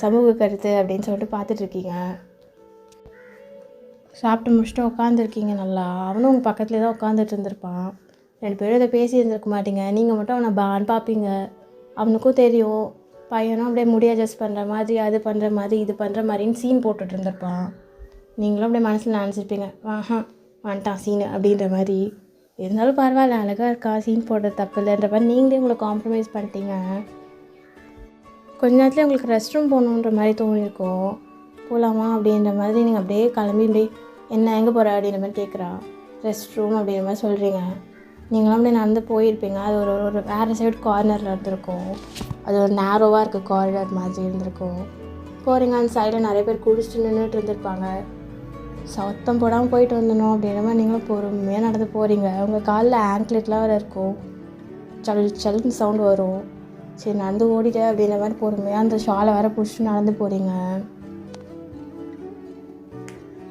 சமூக கருத்து அப்படின்னு சொல்லிட்டு பார்த்துட்ருக்கீங்க. சாப்பிட்டு முடிச்சுட்டு உட்காந்துருக்கீங்க நல்லா. அவனும் உங்கள் பக்கத்துலேயே தான் உட்காந்துட்டு இருந்திருப்பான். 2 பேரும் இதை பேசி இருந்திருக்க மாட்டீங்க. நீங்கள் மட்டும் அவனை பான்னு பார்ப்பீங்க. அவனுக்கும் தெரியும் பையனும் அப்படியே முடி அட்ஜஸ்ட் பண்ணுற மாதிரி, அது பண்ணுற மாதிரி, இது பண்ணுற மாதிரின்னு சீன் போட்டுட்டு இருந்திருப்பான். நீங்களும் அப்படியே மனசில் நினச்சிருப்பீங்க, வந்துட்டான் சீனு அப்படின்ற மாதிரி. இருந்தாலும் பரவாயில்ல, அழகாக இருக்கா, சீன் போடுறது தப்பு இல்லைன்ற மாதிரி நீங்களே உங்களை காம்ப்ரமைஸ் பண்ணிட்டீங்க. கொஞ்ச நேரத்தில் உங்களுக்கு ரெஸ்ட் ரூம் போகணுன்ற மாதிரி தோணியிருக்கும். போகலாமா அப்படின்ற மாதிரி நீங்கள் அப்படியே கிளம்பி அப்படியே என்ன எங்கே போகிற அப்படின்ற மாதிரி கேட்குறா. ரெஸ்ட் ரூம் அப்படின்ற மாதிரி சொல்கிறீங்க. நீங்களும் அப்படியே நடந்து போயிருப்பீங்க. அது ஒரு வேறு சைடு கார்னரில் இருந்திருக்கும். அது ஒரு நேரோவாக இருக்குது, காரிடார் மாதிரி இருந்திருக்கும். போகிறீங்க, அந்த சைடில் நிறைய பேர் குடிச்சிட்டு நின்றுட்டு இருந்திருப்பாங்க. சத்தம் போடாமல் போயிட்டு வந்துடணும் அப்படின்ற மாதிரி நீங்களும் பொறுமையாக நடந்து போகிறீங்க. உங்கள் காலில் ஆங்க்லெட்லாம் வேறு இருக்கும். சல்லுன்னு சவுண்டு வரும். சரி நடந்து ஓடிட்டேன் அப்படின்ற மாதிரி பொறுமையாக அந்த ஷாலை வேறு பிடிச்சிட்டு நடந்து போகிறீங்க.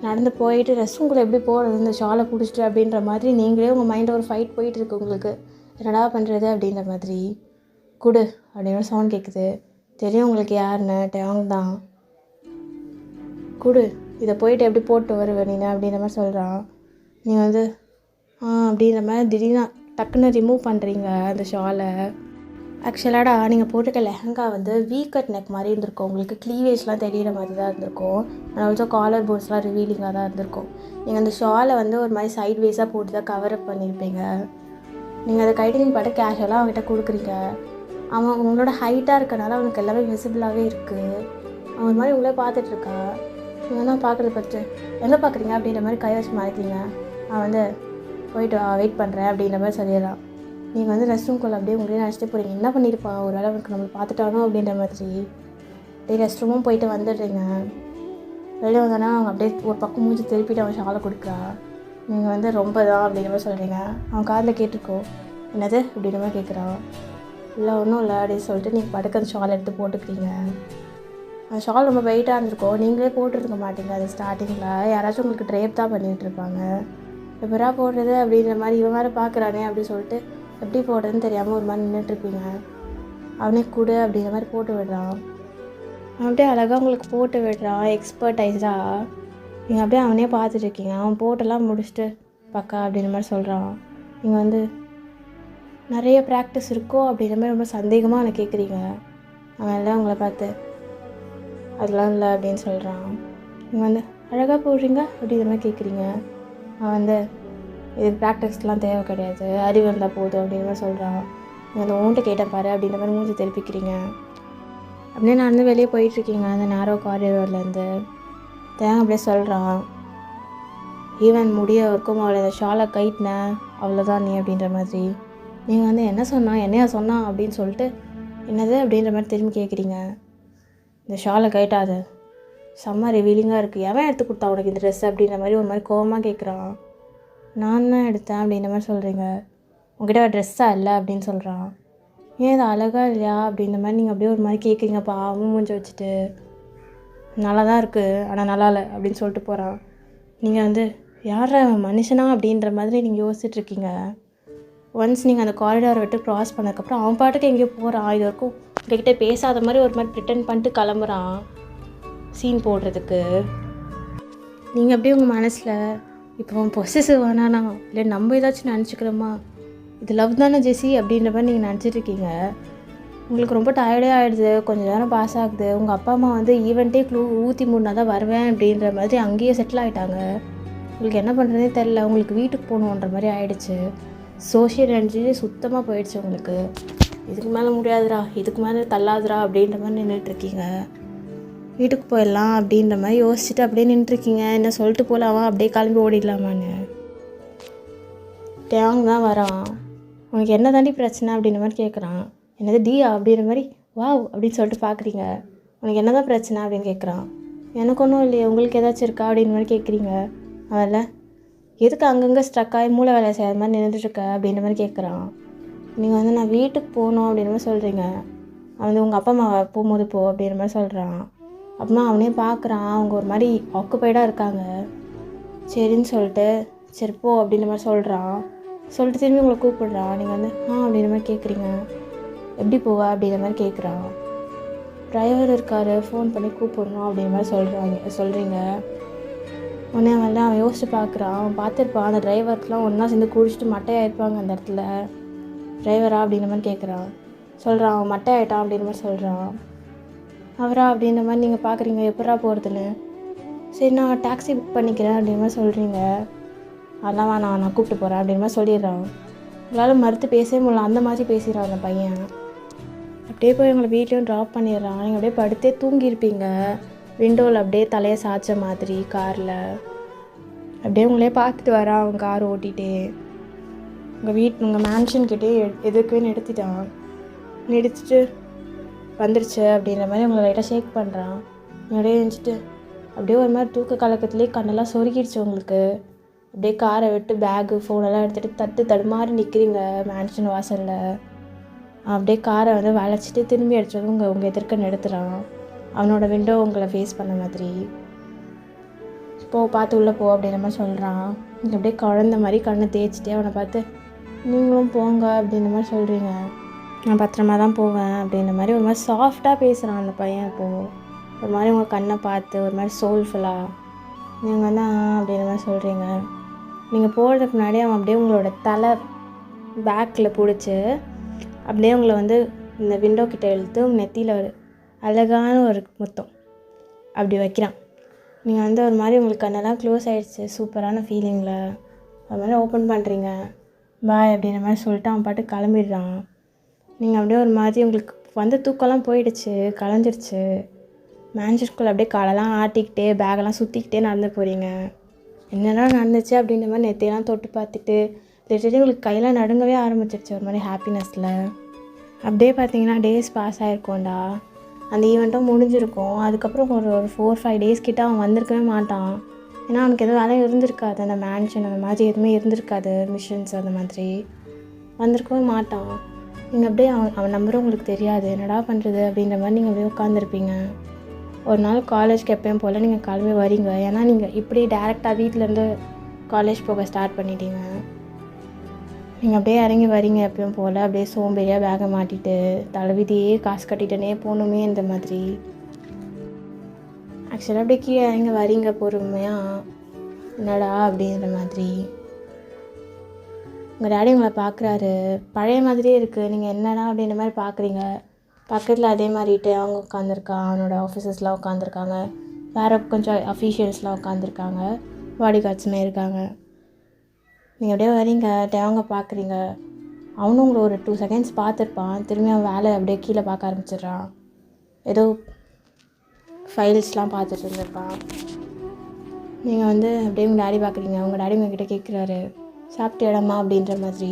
நடந்து போயிட்டு ரெஸ்ட் ரூம்குள்ளே எப்படி போகிறது இந்த ஷாலை பிடிச்சிட்டு அப்படின்ற மாதிரி நீங்களே உங்கள் மைண்டில் ஒரு ஃபைட் போயிட்டுருக்கு உங்களுக்கு. என்னடா பண்ணுறது அப்படின்ற மாதிரி. குடு அப்படின்னு சவுண்ட் கேட்குது. தெரியும் உங்களுக்கு யாருன்னு, டேங் தான். குடு, இதை போயிட்டு எப்படி போட்டு வருவேன் நீ அப்படின்ற மாதிரி சொல்கிறான். நீங்கள் அப்படின்ற மாதிரி திடீர்னு டக்குன்னு ரிமூவ் பண்ணுறீங்க அந்த ஷாலை. ஆக்சுவலாடா நீங்கள் போட்டிருக்க லெஹங்கா வீக்கட் நெக் மாதிரி இருந்திருக்கும். உங்களுக்கு க்ளீவேஜ்லாம் தெரிகிற மாதிரி தான் இருந்திருக்கும். ஆனால் ஆல்சோ காலர் போன்ஸ்லாம் ரிவீலிங்காக தான் இருந்திருக்கும். நீங்கள் அந்த ஷாலை ஒரு மாதிரி சைட்வேஸாக போட்டு தான் கவர் அப் பண்ணியிருப்பீங்க. நீங்கள் அதை கைட்டிங் பாட்டு கேஷுவலாக அவங்ககிட்ட கொடுக்குறீங்க. அவன் உங்களோட ஹைட்டாக இருக்கனால அவனுக்கு எல்லாமே விசிபிளாகவே இருக்குது. அவன் ஒரு மாதிரி உங்களே பார்த்துட்ருக்கா. நீங்கள் தான் பார்க்குறது பார்த்து எங்கே பார்க்குறீங்க அப்படின்ற மாதிரி கை வச்சு மறைக்கிறீங்க. அவன் போயிட்டு வெயிட் பண்ணுறேன் அப்படின்ற மாதிரி சொல்லிடலாம். நீங்கள் ரெஸ்ட் ரூம்குள்ளே அப்படியே உங்களே நினச்சிட்டு போகிறீங்க. என்ன பண்ணியிருப்பான், ஒரு வேளை அவனுக்கு நம்மளை பார்த்துட்டானோ அப்படின்ற மாதிரி. அப்படியே ரெஸ்ட் ரூமும் போயிட்டு வந்துடுறீங்க. வெளியே வந்தோன்னா அவங்க அப்படியே ஒரு பக்கம் மூஞ்சி திருப்பிட்டு அவன் ஷாலை கொடுக்குறா. நீங்கள் ரொம்ப தான் அப்படின்ற மாதிரி சொல்கிறீங்க. அவன் காதில் கேட்டிருக்கோ, என்னது அப்படின்ற மாதிரி கேட்குறான். இல்லை ஒன்றும் இல்லை அப்படின்னு சொல்லிட்டு நீங்கள் படுக்க அந்த ஷாலை எடுத்து போட்டுக்கிறீங்க. அந்த ஷால் ரொம்ப வெயிட்டாக இருந்திருக்கோம். நீங்களே போட்டுருக்க மாட்டீங்க. அது ஸ்டார்டிங்கில் யாராச்சும் உங்களுக்கு ட்ரேப் தான் பண்ணிகிட்டு இருப்பாங்க. எப்பரா போடுறது அப்படின்ற மாதிரி இவன் வேறு பார்க்குறானே அப்படின்னு சொல்லிட்டு எப்படி போடுறதுன்னு தெரியாமல் ஒரு மாதிரி நின்றுட்டுருப்பீங்க. அவனே கொடு அப்படிங்கிற மாதிரி போட்டு விடுறான். அவன் அப்படியே அழகாக உங்களுக்கு போட்டு விடுறான் எக்ஸ்பர்டைஸ்டாக. நீங்கள் அப்படியே அவனே பார்த்துட்ருக்கீங்க. அவன் போட்டெல்லாம் முடிச்சுட்டு பக்கா அப்படின்ற மாதிரி சொல்கிறான். நீங்கள் நிறைய ப்ராக்டிஸ் இருக்கோ அப்படின்ற மாதிரி ரொம்ப சந்தேகமாக அவனை கேட்குறீங்க. அவன் எல்லாம் உங்களை பார்த்து அதெல்லாம் இல்லை அப்படின்னு சொல்கிறான். நீங்கள் அழகாக போடுறீங்க அப்படிங்கிற மாதிரி கேட்குறீங்க. அவன் இதுக்கு ப்ராக்டிஸ்லாம் தேவை கிடையாது, அறிவு இருந்தால் போதும் அப்படின்ற மாதிரி சொல்கிறான். நீங்கள் அந்த ஊன்ட்டு கேட்டேன் பாரு அப்படின்ற மாதிரி மூஞ்சி திருப்பிக்கிறீங்க. அப்படியே நான் வெளியே போயிட்டுருக்கீங்க அந்த நேரோ காரிடோர்லேருந்து. தேங்க அப்படியே சொல்கிறான், ஈவன் முடிய வரைக்கும் அவளை அந்த ஷாலை கைட்டினேன் அவ்வளோதான் நீ அப்படின்ற மாதிரி. நீங்கள் என்ன சொன்னான், என்னையா சொன்னான் அப்படின்னு சொல்லிட்டு என்னது அப்படின்ற மாதிரி திரும்பி கேட்குறீங்க. இந்த ஷாலை கைட்டாது, செம்ம ரிவீலிங்காக இருக்குது, எவன் எடுத்து கொடுத்தா உனக்கு இந்த ட்ரெஸ் அப்படின்ற மாதிரி ஒரு மாதிரி கோவமாக கேட்குறான். நான் தான் எடுத்தேன் அப்படின்ற மாதிரி சொல்கிறீங்க. உங்ககிட்ட ட்ரெஸ்ஸாக இல்லை அப்படின்னு சொல்கிறான். ஏன் இது அழகாக இல்லையா அப்படின்ற மாதிரி நீங்கள் அப்படியே ஒரு மாதிரி கேட்குறீங்க. பாவம் மூஞ்சி வச்சுட்டு. நல்லா தான் இருக்குது ஆனால் நல்லா இல்லை அப்படின்னு சொல்லிட்டு போகிறான். நீங்கள் யாரா மனுஷனா அப்படின்ற மாதிரி நீங்கள் யோசிச்சுட்ருக்கீங்க. ஒன்ஸ் நீங்கள் அந்த காரிடாரை விட்டு க்ராஸ் பண்ணதுக்கப்புறம் அவன் பாட்டுக்கு எங்கேயோ போகிறான். இது வரைக்கும் உங்ககிட்ட பேசாத மாதிரி ஒரு மாதிரி ப்ரிட்டன் பண்ணிட்டு கிளம்புறான் சீன் போடுறதுக்கு. நீங்கள் அப்படியே உங்கள் மனசில் இப்போ அவன் பொசசிவ் ஆனானா இல்லை நம்ம ஏதாச்சும் நினச்சிக்கிறோமா, இது லவ் தானே ஜெஸி அப்படின்ற மாதிரி நீங்கள் நினச்சிட்ருக்கீங்க. உங்களுக்கு ரொம்ப டயர்டே ஆகிடுது, கொஞ்சம் நேரம் பாஸ் ஆகுது. உங்கள் அப்பா அம்மா ஈவெண்ட்டே ஊற்றி மூடினா தான் வருவேன் அப்படின்ற மாதிரி அங்கேயே செட்டில் ஆகிட்டாங்க. உங்களுக்கு என்ன பண்ணுறதே தெரில, உங்களுக்கு வீட்டுக்கு போகணுன்ற மாதிரி ஆயிடுச்சு. சோஷியல் எனர்ஜி சுத்தமாக போயிடுச்சு உங்களுக்கு. இதுக்கு மேலே முடியாதுடா, இதுக்கு மேலே தள்ளாதுடா அப்படின்ற மாதிரி நின்றுட்டுருக்கீங்க. வீட்டுக்கு போயிடலாம் அப்படின்ற மாதிரி யோசிச்சுட்டு அப்படியே நின்றுருக்கீங்க. என்ன சொல்லிட்டு போகலாமா, அப்படியே கிளம்பி ஓடிடலாமான்னு. டேங் தான் வரான். உனக்கு என்ன தாண்டி பிரச்சனை அப்படின்ற மாதிரி கேட்குறான். என்னது டியா அப்படின்ற மாதிரி வாவ் அப்படின்னு சொல்லிட்டு பார்க்குறீங்க. உனக்கு என்ன தான் பிரச்சனை அப்படின்னு கேட்குறான். எனக்கு ஒன்றும் இல்லையே, உங்களுக்கு ஏதாச்சும் இருக்கா அப்படின்ற மாதிரி கேட்குறீங்க. அதில் எதுக்கு அங்கங்கே ஸ்ட்ரக் ஆகி மூளை வேலை செய்கிற மாதிரி நின்றுட்டுருக்க அப்படின்ற மாதிரி கேட்குறான். நீங்கள் வந்து நான் வீட்டுக்கு போகணும் அப்படின்ற மாதிரி சொல்கிறீங்க. அவன் வந்து உங்கள் அப்பா அம்மா போகும்போது போ அப்படின்ற மாதிரி சொல்கிறான். அப்புறமா அவனே பார்க்குறான், அவங்க ஒரு மாதிரி ஆக்குப்பைடாக இருக்காங்க. சரின்னு சொல்லிட்டு சரி போ அப்படின்ற மாதிரி சொல்கிறான். சொல்லிட்டு திரும்பி உங்களை கூப்பிடுறான். நீங்கள் வந்து அப்படின்ற மாதிரி கேட்குறீங்க. எப்படி போவா அப்படின்ற மாதிரி கேட்குறான். டிரைவர் இருக்கார், ஃபோன் பண்ணி கூப்பிடணும் அப்படின்ற மாதிரி சொல்கிறீங்க. உடனே வந்து அவன் யோசிச்சு பார்க்குறான். அவன் பார்த்துருப்பான், அந்த டிரைவருக்குலாம் ஒன்றா சேர்ந்து குடிச்சிட்டு மட்டையாயிருப்பாங்க அந்த இடத்துல. டிரைவரா அப்படின்ற மாதிரி கேட்குறான். சொல்கிறான் அவன் மட்டையாயிட்டான் அப்படின்ற மாதிரி சொல்கிறான். அவரா அப்படின்ற மாதிரி நீங்கள் பார்க்குறீங்க, எப்படா போகிறதுன்னு. சரி நான் டாக்ஸி புக் பண்ணிக்கிறேன் அப்படின்ற மாதிரி சொல்கிறீங்க. அதெல்லாம் வேணாம், நான் கூப்பிட்டு போகிறேன் அப்படின்ற மாதிரி சொல்லிடுறான். உங்களால் மறுத்து பேசவே முடியல, அந்த மாதிரி பேசிடுறான் அந்த பையன். அப்படியே போய் உங்களை வீட்லேயும் ட்ராப் பண்ணிடுறான். நீங்கள் அப்படியே படுத்தே தூங்கியிருப்பீங்க, விண்டோவில் அப்படியே தலையை சாய்ச்ச மாதிரி காரில். அப்படியே உங்களே பார்த்துட்டு வரான் அவன் கார் ஓட்டிகிட்டே. உங்கள் மேன்ஷன்கிட்டே எதுக்குமே நிறுத்திட்டான். நிறுத்திட்டு வந்துருச்சு அப்படின்ற மாதிரி உங்களை லைட்டாக ஷேக் பண்ணுறான். அப்படியே எழுந்துட்டு அப்படியே ஒரு மாதிரி தூக்க கலக்கத்துலேயே கண்ணெல்லாம் சொருகிடுச்சு உங்களுக்கு. அப்படியே காரை விட்டு பேகு ஃபோனெல்லாம் எடுத்துகிட்டு தடுமாறி நிற்கிறீங்க மேன்ஷன் வாசலில். அப்படியே காரை வந்து வளைச்சிட்டு திரும்பி அடிச்சது உங்கள் எதிர்க்க நிறுத்துறான். அவனோட விண்டோ உங்களை ஃபேஸ் பண்ண மாதிரி. பார்த்து உள்ளே போ அப்படின்ற மாதிரி சொல்கிறான். நீங்கள் அப்படியே குழந்த மாதிரி கண்ணை தேய்ச்சிட்டே அவனை பார்த்து நீங்களும் போங்க அப்படின்ற மாதிரி சொல்கிறீங்க. நான் பத்திரமா தான் போவேன் அப்படின்ற மாதிரி ஒரு மாதிரி சாஃப்டாக பேசுகிறான் அந்த பையன். இப்போது ஒரு மாதிரி உங்கள் கண்ணை பார்த்து ஒரு மாதிரி சோல்ஃபுல்லாக நீங்கள் வந்து அப்படின்ற மாதிரி சொல்கிறீங்க. நீங்கள் போகிறதுக்கு முன்னாடி அவன் அப்படியே உங்களோட தலை பேக்கில் பிடிச்சி அப்படியே உங்களை வந்து இந்த விண்டோ கிட்ட இழுத்து நெத்தியில் ஒரு அழகான ஒரு முத்தம் அப்படி வைக்கிறான். நீங்கள் வந்து ஒரு மாதிரி உங்களுக்கு கண்ணெல்லாம் க்ளோஸ் ஆகிடுச்சு, சூப்பரான ஃபீலிங்கில் அது மாதிரி ஓப்பன் பண்ணுறீங்க. பாய் அப்படின்ற மாதிரி சொல்லிட்டு அவன் பாட்டு கிளம்பிடுறான். நீங்கள் அப்படியே ஒரு மாதிரி உங்களுக்கு வந்து தூக்கம்லாம் போயிடுச்சு, கலைஞ்சிருச்சு. மேன்ஷன்ஸ்குள்ளே அப்படியே காலெல்லாம் ஆட்டிக்கிட்டே பேகெல்லாம் சுற்றிக்கிட்டே நடந்து போகிறீங்க. என்னென்னா நடந்துச்சு அப்படின்ற மாதிரி நெத்தியெல்லாம் தொட்டு பார்த்துட்டு லிட்டரலி உங்களுக்கு கையெல்லாம் நடுங்கவே ஆரம்பிச்சிருச்சு ஒரு மாதிரி ஹாப்பினஸில். அப்படியே பார்த்தீங்கன்னா டேஸ் பாஸ் ஆகிருக்கோண்டா, அந்த ஈவெண்ட்டும் முடிஞ்சிருக்கும். அதுக்கப்புறம் ஒரு 4-5 டேஸ் கிட்ட அவன் வந்திருக்கவே மாட்டான். ஏன்னா அவனுக்கு எதுவும் வேலையும் இருந்திருக்காது, அந்த மேன்ஷன் அந்த மாதிரி எதுவுமே இருந்திருக்காது, மிஷன்ஸ் அந்த மாதிரி வந்திருக்கவே மாட்டான். நீங்கள் அப்படியே அவன் நம்பரும் உங்களுக்கு தெரியாது, என்னடா பண்ணுறது அப்படின்ற மாதிரி நீங்கள் அப்படியே உட்காந்துருப்பீங்க. ஒரு நாள் காலேஜ்க்கு எப்பயும் போல் நீங்கள் கிளம்பி வரீங்க. ஏன்னா நீங்கள் இப்படி டேரெக்டாக வீட்டிலேருந்து காலேஜ் போக ஸ்டார்ட் பண்ணிட்டீங்க. நீங்கள் அப்படியே இறங்கி வரீங்க எப்பயும் போல், அப்படியே சோம்பேறியாக பேகை மாட்டிட்டு தலைவிதியே காசு கட்டிட்டனே போகணுமே இந்த மாதிரி. ஆக்சுவலாக அப்படியே கீழே இறங்கி வரீங்க பொறுமையாக, என்னடா அப்படின்ற மாதிரி. உங்கள் டேடி உங்களை பார்க்குறாரு, பழைய மாதிரியே இருக்குது. நீங்கள் என்னடா அப்படின்ற மாதிரி பார்க்குறீங்க. பக்கத்தில் அதே மாதிரிட்டு அவங்க உட்காந்துருக்காங்க, அவனோட ஆஃபீஸர்ஸ்லாம் உட்காந்துருக்காங்க, வேறு கொஞ்சம் அஃபீஷியல்ஸ்லாம் உட்காந்துருக்காங்க, பாடி கார்ட்ஸுமே இருக்காங்க. நீங்கள் அப்படியே வரீங்க, அவங்க பார்க்குறீங்க. அவனும் உங்களை ஒரு 2 செகண்ட்ஸ் பார்த்துருப்பான். திரும்பி அவன் வேலை அப்படியே கீழே பார்க்க ஆரம்பிச்சிடுறான். ஏதோ ஃபைல்ஸ்லாம் பார்த்துட்டு இருந்திருப்பான். நீங்கள் வந்து அப்படியே உங்கள் டேடி பார்க்குறீங்க. உங்கள் டேடி உங்ககிட்ட கேட்குறாரு, சாப்பிட்டியாடாம்மா அப்படின்ற மாதிரி.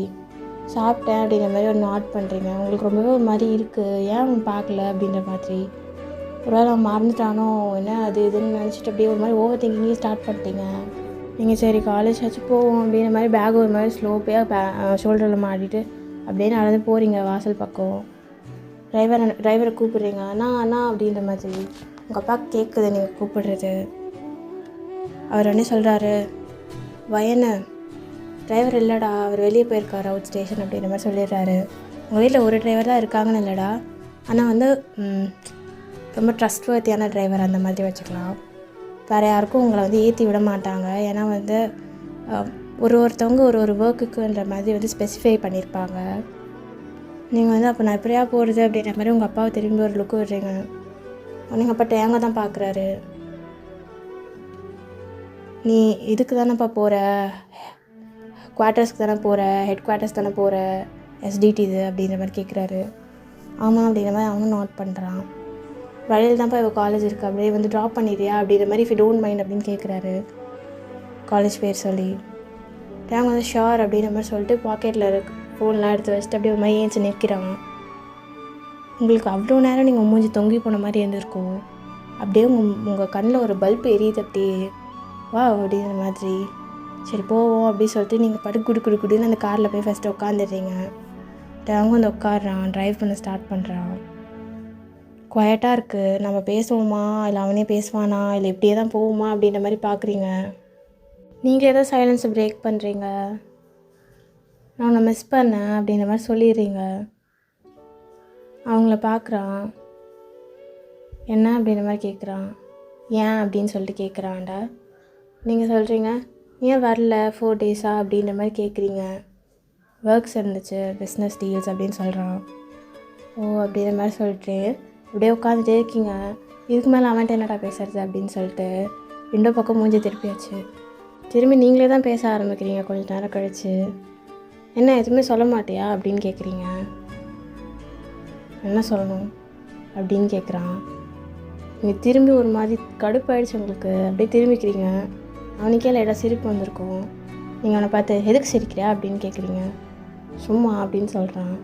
சாப்பிட்டேன் அப்படின்ற மாதிரி ஒரு நாட் பண்ணுறீங்க. உங்களுக்கு ரொம்பவே ஒரு மாதிரி இருக்குது, ஏன் அவன் பார்க்கல அப்படின்ற மாதிரி. ஒருவேளை அவன் மறந்துட்டானோ என்ன அது இதுன்னு நினச்சிட்டு அப்படியே ஒரு மாதிரி ஓவர் திங்கிங்கே ஸ்டார்ட் பண்ணிட்டீங்க. நீங்கள் சரி காலேஜ் ஆச்சு போவோம் அப்படின்ற மாதிரி பேக் ஒரு மாதிரி ஸ்லோப்பையாக ஷோல்டரில் மாட்டிட்டு அப்படியே நடந்து போகிறீங்க வாசல் பக்கம். டிரைவரை கூப்பிட்றீங்க, அண்ணா அப்படின்ற மாதிரி. உங்கள் அப்பா கேட்குது நீங்கள் கூப்பிடுறது. அவர் என்ன சொல்கிறாரு, வயனு டிரைவர் இல்லைடா, அவர் வெளியே போயிருக்காரு அவுட் ஸ்டேஷன் அப்படின்ற மாதிரி சொல்லிடுறாரு. உங்கள் வீட்டில் ஒரு டிரைவர் தான் இருக்காங்கன்னு இல்லைடா, ஆனால் வந்து ரொம்ப ட்ரஸ்ட்வர்த்தியான டிரைவர் அந்த மாதிரி வச்சுக்கலாம். வேறு யாருக்கும் உங்களை வந்து ஏற்றி விட மாட்டாங்க. ஏன்னா வந்து ஒருத்தவங்க ஒரு ஒர்க்குக்குன்ற மாதிரி வந்து ஸ்பெசிஃபை பண்ணியிருப்பாங்க. நீங்கள் வந்து அப்போ நான் எப்படியா போகிறது அப்படின்ற மாதிரி உங்கள் அப்பாவை திரும்பி ஒரு லுக்கு விடுறீங்க. நீங்கள் அப்பா டேங்க தான் பார்க்குறாரு. நீ இதுக்கு தானேப்பா போகிற, குவார்ட்டர்ஸ்க்கு தானே போகிற, ஹெட் குவார்ட்டர்ஸ் தானே போகிற, எஸ்டிடி இது அப்படின்ற மாதிரி கேட்குறாரு. ஆமாம் அப்படின்ற மாதிரி அவனும் நோட் பண்ணுறான். வழியில் தான்ப்பா இவள் காலேஜ் இருக்குது, அப்படியே வந்து ட்ராப் பண்ணிடுறியா அப்படின்ற மாதிரி இஃப் யூ டோன்ட் மைண்ட் அப்படின்னு கேட்குறாரு. காலேஜ் பேர் சொல்லி அவங்க வந்து ஷோர் அப்படின்ற மாதிரி சொல்லிட்டு பாக்கெட்டில் இருக்கு ஃபோன்லாம் எடுத்து வச்சுட்டு அப்படியே ஒரு மாதிரி ஏஞ்சி நிற்கிறாங்க. உங்களுக்கு அவ்வளோ நேரம் நீங்கள் மூஞ்சி தொங்கி போன மாதிரி இருந்திருக்கும். அப்படியே உங்கள் கண்ணில் ஒரு பல்ப் எரியுது அப்படியே வா அப்படின்ற மாதிரி. சரி போவோம் அப்படின்னு சொல்லிட்டு நீங்கள் படுக்கு குடுக்குன்னு அந்த காரில் போய் ஃபஸ்ட்டு உட்காந்துடுறீங்க. அவங்க வந்து உட்காடுறான், ட்ரைவ் பண்ண ஸ்டார்ட் பண்ணுறான். குவாய்ட்டாக இருக்குது. நம்ம பேசுவோமா இல்லை அவனே பேசுவானா இல்லை இப்படியே தான் போவோமா அப்படின்ற மாதிரி பார்க்குறீங்க. நீங்களே தான் சைலன்ஸை பிரேக் பண்ணுறீங்க. நான் உன்னை மிஸ் பண்ணேன் அப்படின்ற மாதிரி சொல்லிடுறீங்க. அவங்கள பார்க்குறான். என்ன அப்படின்ற மாதிரி கேட்குறான். ஏன் அப்படின்னு சொல்லிட்டு கேட்குறான்டா. நீங்கள் சொல்கிறீங்க ஏன் வரல 4 days அப்படின்ற மாதிரி கேட்குறீங்க. ஒர்க்ஸ் இருந்துச்சு, பிஸ்னஸ் டீல்ஸ் அப்படின்னு சொல்கிறான். ஓ அப்படின்ற மாதிரி சொல்லிட்டு அப்படியே உட்காந்துட்டே இருக்கீங்க. இதுக்கு மேலே அவன்கிட்ட என்னடா பேசுறது அப்படின்னு சொல்லிட்டு விண்டோ பக்கம் மூஞ்சி திருப்பியாச்சு. திரும்பி நீங்களே தான் பேச ஆரம்பிக்கிறீங்க கொஞ்சம் நேரம் கழிச்சு. என்ன எதுவுமே சொல்ல மாட்டியா அப்படின்னு கேட்குறீங்க. என்ன சொல்லணும் அப்படின்னு கேட்குறான். நீங்கள் திரும்பி ஒரு மாதிரி கடுப்பாயிடுச்சு உங்களுக்கு. அப்படியே திரும்பிக்கிறீங்க. அவனுக்கே லைட்டாக சிரிப்பு வந்திருக்கும். நீங்கள் அவனை பார்த்து எதுக்கு சிரிக்கிறியா அப்படின்னு கேட்குறீங்க. சும்மா அப்படின்னு சொல்கிறான்.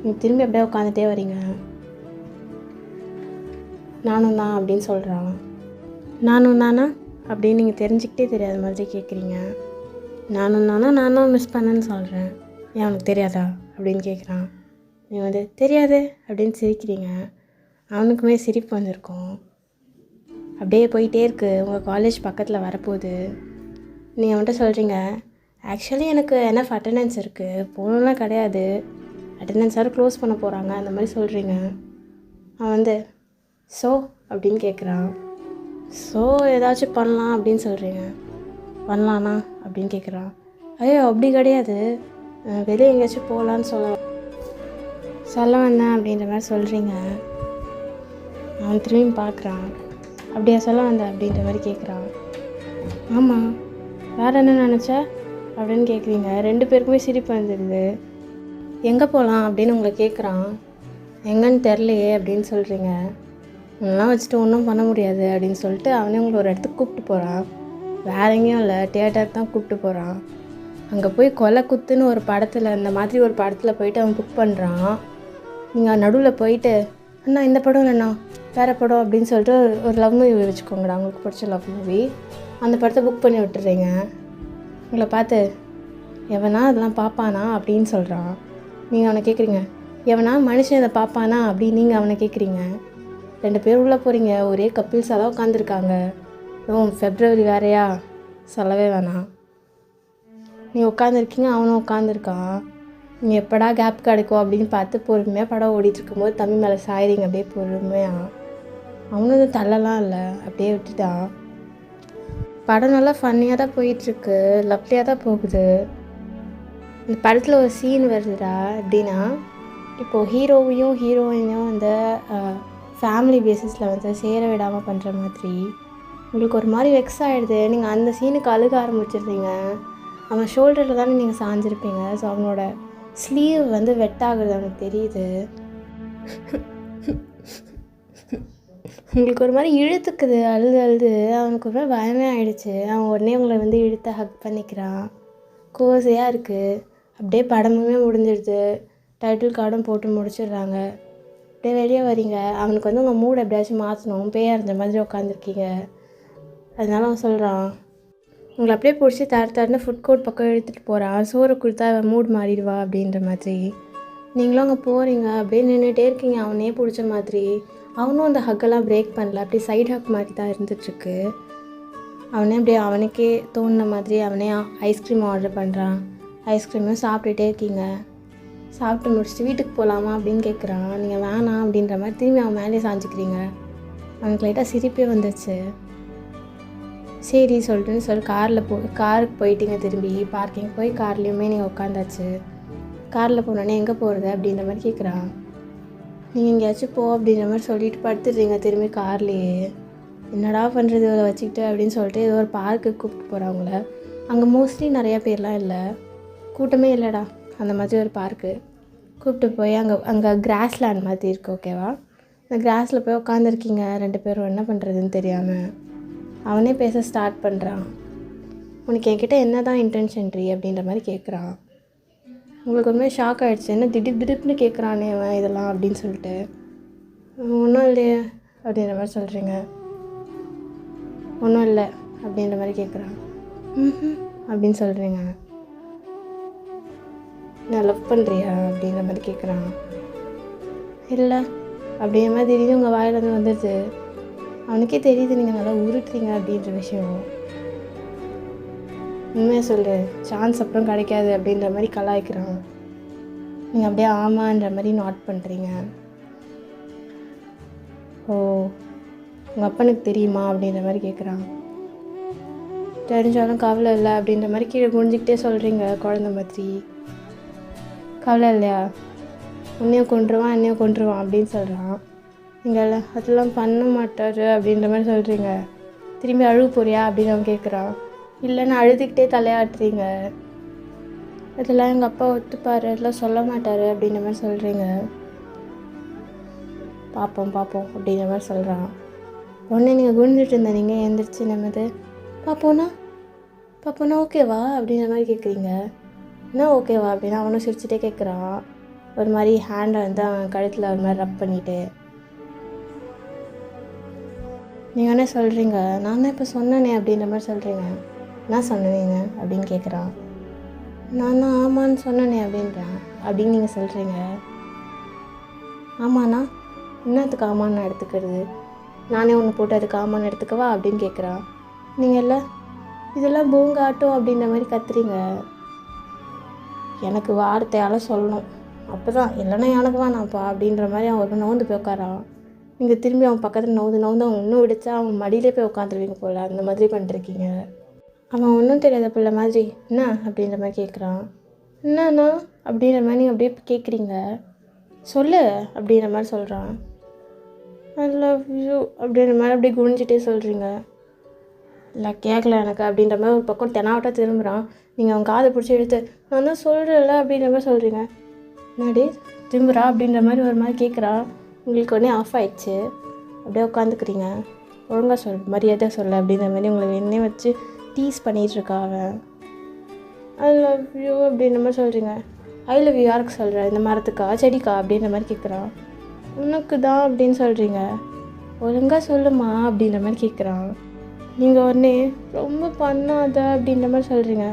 நீங்கள் திரும்பி அப்படியே உட்காந்துட்டே வரீங்க. நானும் தான் அப்படின்னு சொல்கிறான். நானும் தானா அப்படின்னு நீங்கள் தெரிஞ்சுக்கிட்டே தெரியாத மாதிரி கேட்குறீங்க. நானும் தானா நான் தான் மிஸ் பண்ணேன்னு சொல்கிறேன். ஏன் அவனுக்கு தெரியாதா அப்படின்னு கேட்குறான். நீங்கள் வந்து தெரியாது அப்படின்னு சிரிக்கிறீங்க. அவனுக்குமே சிரிப்பு வந்திருக்கும். அப்படியே போயிட்டே இருக்குது. உங்கள் காலேஜ் பக்கத்தில் வரப்போகுது. நீங்கள் அவன்கிட்ட சொல்கிறீங்க ஆக்சுவலி எனக்கு என்எஃப் அட்டெண்டன்ஸ் இருக்குது, போகணும்லாம் கிடையாது, அட்டெண்டன்ஸ் வேறு க்ளோஸ் பண்ண போகிறாங்க அந்த மாதிரி சொல்கிறீங்க. அவன் வந்து ஸோ அப்படின்னு கேட்குறான். ஸோ ஏதாச்சும் பண்ணலாம் அப்படின்னு சொல்கிறீங்க. பண்ணலான்னா அப்படின்னு கேட்குறான். ஐயோ அப்படி கிடையாது, வெளியே எங்கேயாச்சும் போகலான்னு சொல்ல வந்தேன் அப்படின்ற மாதிரி சொல்கிறீங்க. அவன் திரும்பி பார்க்குறான். அப்படியா சொல்ல வந்தேன் அப்படின்ற மாதிரி கேட்குறான். ஆமாம் வேறு என்ன நினச்ச அப்படின்னு கேட்குறீங்க. 2 பேருக்குமே சிரிப்பு வந்துடுது. எங்கே போகலாம் அப்படின்னு உங்களை கேட்குறான். எங்கன்னு தெரிலையே அப்படின்னு சொல்கிறீங்க. இதெல்லாம் வச்சுட்டு ஒன்றும் பண்ண முடியாது அப்படின்னு சொல்லிட்டு அவனே உங்களை ஒரு இடத்துக்கு கூப்பிட்டு போகிறான். வேறு எங்கேயும் இல்லை, தியேட்டருக்கு தான் கூப்பிட்டு போகிறான். அங்கே போய் கொலை குத்துன்னு ஒரு படத்தில், இந்த மாதிரி ஒரு படத்தில் போயிட்டு அவன் புக் பண்ணுறான். நீங்கள் நடுவில் போயிட்டு அண்ணா இந்த படம் இல்லைண்ணா வேறு படம் அப்படின்னு சொல்லிட்டு ஒரு லவ் மூவி வச்சுக்கோங்கடா, உங்களுக்கு பிடிச்ச லவ் மூவி, அந்த படத்தை புக் பண்ணி விட்டுறீங்க. உங்களை பார்த்து எவனா அதெல்லாம் பார்ப்பானா அப்படின்னு சொல்கிறான். நீங்கள் அவனை கேட்குறீங்க எவனா மனுஷன் இதை பார்ப்பானா அப்படின்னு நீங்கள் அவனை கேட்குறீங்க. 2 பேர் உள்ளே போகிறீங்க. ஒரே கப்பிள்ஸாக தான் உட்காந்துருக்காங்க. ஃபெப்ரவரி வேறையா சொல்லவே வேணாம். நீ உட்காந்துருக்கீங்க, அவனும் உட்காந்துருக்கான். நீங்கள் எப்படா கேப் கிடைக்கும் அப்படின்னு பார்த்து பொறுமையாக படம் ஓடிட்டுருக்கும்போது தம்பி மேலே சாயிறீங்க அப்படியே பொறுமையாக. அவனும் தள்ளலாம் இல்லை, அப்படியே விட்டுட்டான். படம் நல்லா ஃபன்னியாக தான் போயிட்டுருக்கு, லவ்லியாக தான் போகுது. இந்த படத்தில் ஒரு சீன் வருதுடா. எப்படின்னா இப்போது ஹீரோவையும் ஹீரோயினையும் வந்து ஃபேமிலி பேசிஸில் வந்து சேர விடாமல் பண்ணுற மாதிரி உங்களுக்கு ஒரு மாதிரி வெக்ஸ் ஆகிடுது. நீங்கள் அந்த சீனுக்கு அழுக ஆரம்பிச்சிடுறீங்க. அவன் ஷோல்டரில் தானே நீங்கள் சாஞ்சிருப்பீங்க. ஸோ அவனோட ஸ்லீவ் வந்து வெட்டாகிறது அவனுக்கு தெரியுது. உங்களுக்கு ஒரு மாதிரி இழுத்துக்குது, அழுது அவனுக்கு ஒரு மாதிரி பயமே ஆகிடுச்சு. அவன் உடனே உங்களை வந்து இழுத்து ஹக் பண்ணிக்கிறான். கோசையாக இருக்குது. அப்படியே படமுமே முடிஞ்சிடுது. டைட்டில் கார்டும் போட்டு முடிச்சிடுறாங்க. அப்படியே வெளியே வரீங்க. அவனுக்கு வந்து உங்கள் மூட் எப்படியாச்சும் மாற்றணும், பேயாக இருந்த மாதிரி உட்காந்துருக்கீங்க. அதனால அவன் சொல்கிறான், உங்களை அப்படியே பிடிச்சி தரன்னு ஃபுட் கோர்ட் பக்கம் எடுத்துகிட்டு போகிறான். சோறு கொடுத்தா அவன் மூட் மாறிடுவா அப்படின்ற மாதிரி. நீங்களும் அங்கே போகிறீங்க, அப்படியே நின்றுட்டே இருக்கீங்க அவனே பிடிச்ச மாதிரி. அவனும் அந்த ஹக்கெல்லாம் பிரேக் பண்ணல, அப்படியே சைட் ஹக் மாதிரி தான் இருந்துகிட்ருக்கு. அவனே அப்படியே அவனுக்கே தோணுன மாதிரி அவனே ஐஸ்கிரீம் ஆர்டர் பண்ணுறான். ஐஸ்கிரீமும் சாப்பிட்டுட்டே இருக்கீங்க. சாப்பிட்டு முடிச்சுட்டு வீட்டுக்கு போகலாமா அப்படின்னு கேட்குறான். நீங்கள் வேணாம் அப்படின்ற மாதிரி திரும்பி அவன் மேலே சாஞ்சிக்கிறீங்க. அவனுக்கு லைட்டாக சிரிப்பே வந்துச்சு. சரி சொல்லிட்டு காருக்கு போயிட்டீங்க. திரும்பி பார்க்கிங் போய் கார்லேயுமே நீங்கள் உட்காந்தாச்சு. காரில் போனோடனே எங்கே போகிறது அப்படின்ற மாதிரி கேட்குறான். நீங்கள் எங்கேயாச்சும் போ அப்படின்ற மாதிரி சொல்லிட்டு படுத்துடுறீங்க திரும்பி கார்லேயே. என்னடா பண்ணுறது இவளை வச்சுக்கிட்டு அப்படின்னு சொல்லிட்டு ஏதோ ஒரு பார்க்குக்கு கூப்பிட்டு போகிறாங்கள. அங்கே மோஸ்ட்லி நிறையா பேர்லாம் இல்லை, கூட்டமே இல்லைடா. அந்த மாதிரி ஒரு பார்க்கு கூப்பிட்டு போய் அங்கே கிராஸ் லேண்ட் மாதிரி இருக்குது, ஓகேவா. அந்த கிராஸில் போய் உட்காந்துருக்கீங்க 2 பேரும், என்ன பண்ணுறதுன்னு தெரியாமல். அவனே பேச ஸ்டார்ட் பண்ணுறான். உனக்கு என்கிட்ட என்ன தான் இன்டென்ஷன்ட்ரி அப்படின்ற மாதிரி கேட்குறான். உங்களுக்கு ஒன்றுமே ஷாக் ஆகிடுச்சு, என்ன திடீர்னு கேட்குறானே அவன் இதெல்லாம் அப்படின்னு சொல்லிட்டு. ஒன்றும் இல்லையே அப்படின்ற மாதிரி சொல்கிறீங்க. ஒன்றும் இல்லை அப்படின்ற மாதிரி கேட்குறான். அப்படின்னு சொல்கிறீங்க. நான் லவ் பண்ணுறியா அப்படின்ற மாதிரி கேட்குறான். இல்லை அப்படின்ற மாதிரி திடீர்னு உங்கள் வாயிலேருந்து வந்துடுது. அவனுக்கே தெரியுது நீங்கள் நல்லா உருட்டுறீங்க அப்படின்ற விஷயம். உண்மையாக சொல்லு, சான்ஸ் அப்புறம் கிடைக்காது அப்படின்ற மாதிரி கலாய்க்கிறான். நீங்கள் அப்படியே ஆமான்ற மாதிரி நோட் பண்ணுறீங்க. ஓ, உங்கள் அப்பனுக்கு தெரியுமா அப்படின்ற மாதிரி கேட்குறான். தெரிஞ்சாலும் கவலை இல்லை அப்படின்ற மாதிரி கீழே குனிஞ்சிக்கிட்டே சொல்கிறீங்க குழந்த மாதிரி. கவலை இல்லையா, உன்னையும் கொண்டுருவான் என்னையும் கொண்டுருவான் அப்படின்னு சொல்கிறான். நீங்கள் அதெல்லாம் பண்ண மாட்டார் அப்படின்ற மாதிரி சொல்கிறீங்க. திரும்பி அழுக போறியா அப்படின்னு அவன் கேட்குறான். இல்லைன்னு அழுதுகிட்டே தலையாட்டுறீங்க. அதெல்லாம் எங்கள் அப்பா ஒத்துப்பார், அதெல்லாம் சொல்ல மாட்டார் அப்படின்ற மாதிரி சொல்கிறீங்க. பார்ப்போம் அப்படின்ற மாதிரி சொல்கிறான். உடனே நீங்கள் குனிஞ்சிட்டு இருந்த நீங்கள் எழுந்திரிச்சு நம்மது பார்ப்போனா ஓகேவா அப்படின்ற மாதிரி கேட்குறீங்க. என்ன ஓகேவா அப்படின்னா அவனும் சிரிச்சுட்டே கேட்குறான். ஒரு மாதிரி ஹேண்டை வந்து அவன் கழுத்தில் ஒரு மாதிரி ரப் பண்ணிவிட்டு. நீங்கள் என்ன சொல்கிறீங்க, நான் தான் இப்போ சொன்னேனே அப்படின்ற மாதிரி சொல்கிறீங்க. என்ன சொன்னீங்க அப்படின்னு கேட்குறான். நான் தான் ஆமான்னு சொன்னேனே அப்படின்றேன் அப்படின்னு நீங்கள் சொல்கிறீங்க. ஆமாண்ணா, என்னத்துக்கு ஆமான்னு நான் எடுத்துக்கிறது, நானே ஒன்று போட்டு அதுக்கு ஆமான்னு எடுத்துக்கவா அப்படின்னு கேட்குறான். நீங்கள் இல்லை இதெல்லாம் பூங்காட்டம் அப்படின்ற மாதிரி கத்துறீங்க. எனக்கு வார்த்தையால் சொல்லணும், அப்போ தான், இல்லைன்னா எனக்கு வேணாம்ப்பா அப்படின்ற மாதிரி அவன் ஒரு நவுந்து போய் உட்காரான். நீங்கள் திரும்பி அவன் பக்கத்தில் நவுந்து அவன் இன்னும் விடிச்சா அவன் மடியிலே போய் உட்காந்துருவீங்க போல், அந்த மாதிரி பண்ணிருக்கீங்க. அவன் ஒன்றும் தெரியாத பிள்ளை மாதிரி என்ன அப்படின்ற மாதிரி கேட்குறான். என்னண்ணா அப்படின்ற மாதிரி நீங்கள் அப்படியே கேட்குறீங்க. சொல்லு அப்படின்ற மாதிரி சொல்கிறான். ஐ லவ் யூ அப்படின்ற மாதிரி அப்படியே குனிஞ்சிட்டே சொல்கிறீங்க. இல்லை கேட்கல எனக்கு அப்படின்ற மாதிரி ஒரு பக்கம் தெனாவட்டாக திரும்புகிறான். நீங்கள் அவன் காதை பிடிச்சி எடுத்து நான் தான் சொல்கிறேன்ல அப்படின்ற மாதிரி சொல்கிறீங்க. என்னடி திரும்புகிறா அப்படின்ற மாதிரி ஒரு மாதிரி கேட்குறா. உங்களுக்கு உடனே ஆஃப் ஆகிடுச்சு. அப்படியே உட்காந்துக்கிறீங்க. ஒழுங்காக சொல், மரியாதையாக சொல்ல அப்படின்ற மாதிரி உங்களை வேணே வச்சு டீஸ் பண்ணிகிட்ருக்கா அவன். ஐ லவ் யூ அப்படின்ற மாதிரி சொல்கிறீங்க. ஐ லவ் யூ யாருக்கு சொல்கிற, இந்த மரத்துக்கா செடிக்கா அப்படின்ற மாதிரி கேட்குறான். உனக்கு தான் அப்படின்னு சொல்கிறீங்க. ஒழுங்காக சொல்லுமா அப்படின்ற மாதிரி கேட்குறான். நீங்கள் உடனே ரொம்ப பண்ணாத அப்படின்ற மாதிரி சொல்கிறீங்க.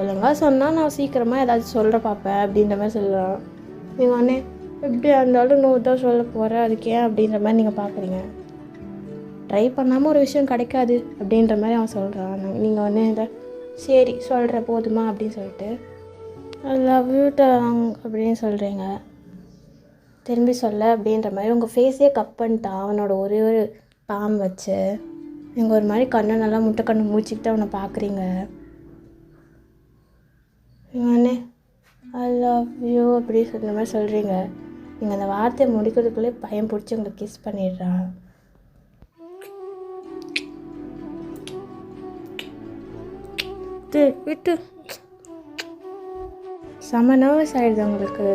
ஒழுங்காக சொன்னால் நான் சீக்கிரமாக ஏதாச்சும் சொல்கிற பார்ப்பேன் அப்படின்ற மாதிரி சொல்கிறான். நீங்கள் உடனே எப்படியா இருந்தாலும் 100 தான் சொல்ல போகிறேன், அதுக்கு ஏன் அப்படின்ற மாதிரி நீங்கள் பார்க்குறீங்க. ட்ரை பண்ணாமல் ஒரு விஷயம் கிடைக்காது அப்படின்ற மாதிரி அவன் சொல்கிறான். நீங்கள் உடனே இதை சரி சொல்கிற போதுமா அப்படின்னு சொல்லிட்டு ஐ லவ் யூ அப்படின்னு சொல்கிறீங்க. திரும்பி சொல்ல அப்படின்ற மாதிரி உங்கள் ஃபேஸே கப் பண்ணிட்டான் அவனோட ஒரே ஒரு பாம் வச்சு. நீங்கள் ஒரு மாதிரி கண்ணை நல்லா முட்டை கண்ணை மூச்சிக்கிட்டு அவனை பார்க்குறீங்க. நீங்கள் ஐ லவ் யூ அப்படி சொல்கிற மாதிரி சொல்கிறீங்க. நீங்கள் அந்த வார்த்தையை முடிக்கிறதுக்குள்ளே பையன் பிடிச்சி உங்களுக்கு கிஸ் பண்ணிடுறான். விட்டு செம்ம நர்வஸ் ஆகிடுது உங்களுக்கு.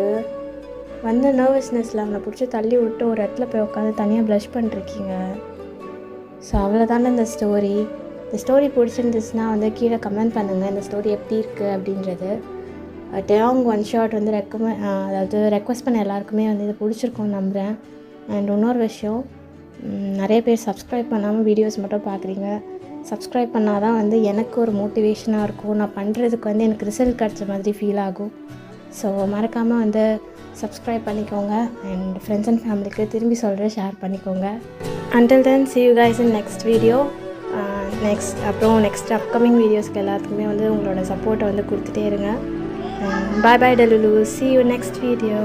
வந்த நர்வஸ்னஸில் அவனை பிடிச்சி தள்ளி விட்டு ஒரு இடத்துல போய் உட்காந்து தனியாக ப்ளஷ் பண்ணிருக்கீங்க. ஸோ அவ்வளோதானே இந்த ஸ்டோரி. இந்த ஸ்டோரி பிடிச்சிருந்துச்சுன்னா வந்து கீழே கமெண்ட் பண்ணுங்கள் இந்த ஸ்டோரி எப்படி இருக்குது அப்படின்றது. டேங் ஒன் ஷாட் வந்து ரெக்வஸ்ட் பண்ண எல்லாருக்குமே வந்து இது பிடிச்சிருக்கோன்னு நம்புகிறேன். அண்ட் இன்னொரு விஷயம், நிறைய பேர் சப்ஸ்கிரைப் பண்ணாமல் வீடியோஸ் மட்டும் பார்க்குறீங்க. சப்ஸ்கிரைப் பண்ணால் தான் வந்து எனக்கு ஒரு மோட்டிவேஷனாக இருக்கும், நான் பண்ணுறதுக்கு வந்து எனக்கு ரிசல்ட் கிடச்ச மாதிரி ஃபீல் ஆகும். ஸோ மறக்காமல் வந்து சப்ஸ்கிரைப் பண்ணிக்கோங்க. அண்ட் ஃப்ரெண்ட்ஸ் அண்ட் ஃபேமிலிக்கு திரும்பி சொல்கிறேன், ஷேர் பண்ணிக்கோங்க. Until then, see you guys in next video. Next upcoming வீடியோஸ்க்கு எல்லாத்துக்குமே வந்து உங்களோட சப்போர்ட்டை வந்து கொடுத்துட்டே இருங்க. Bye bye Delulu, see you next video.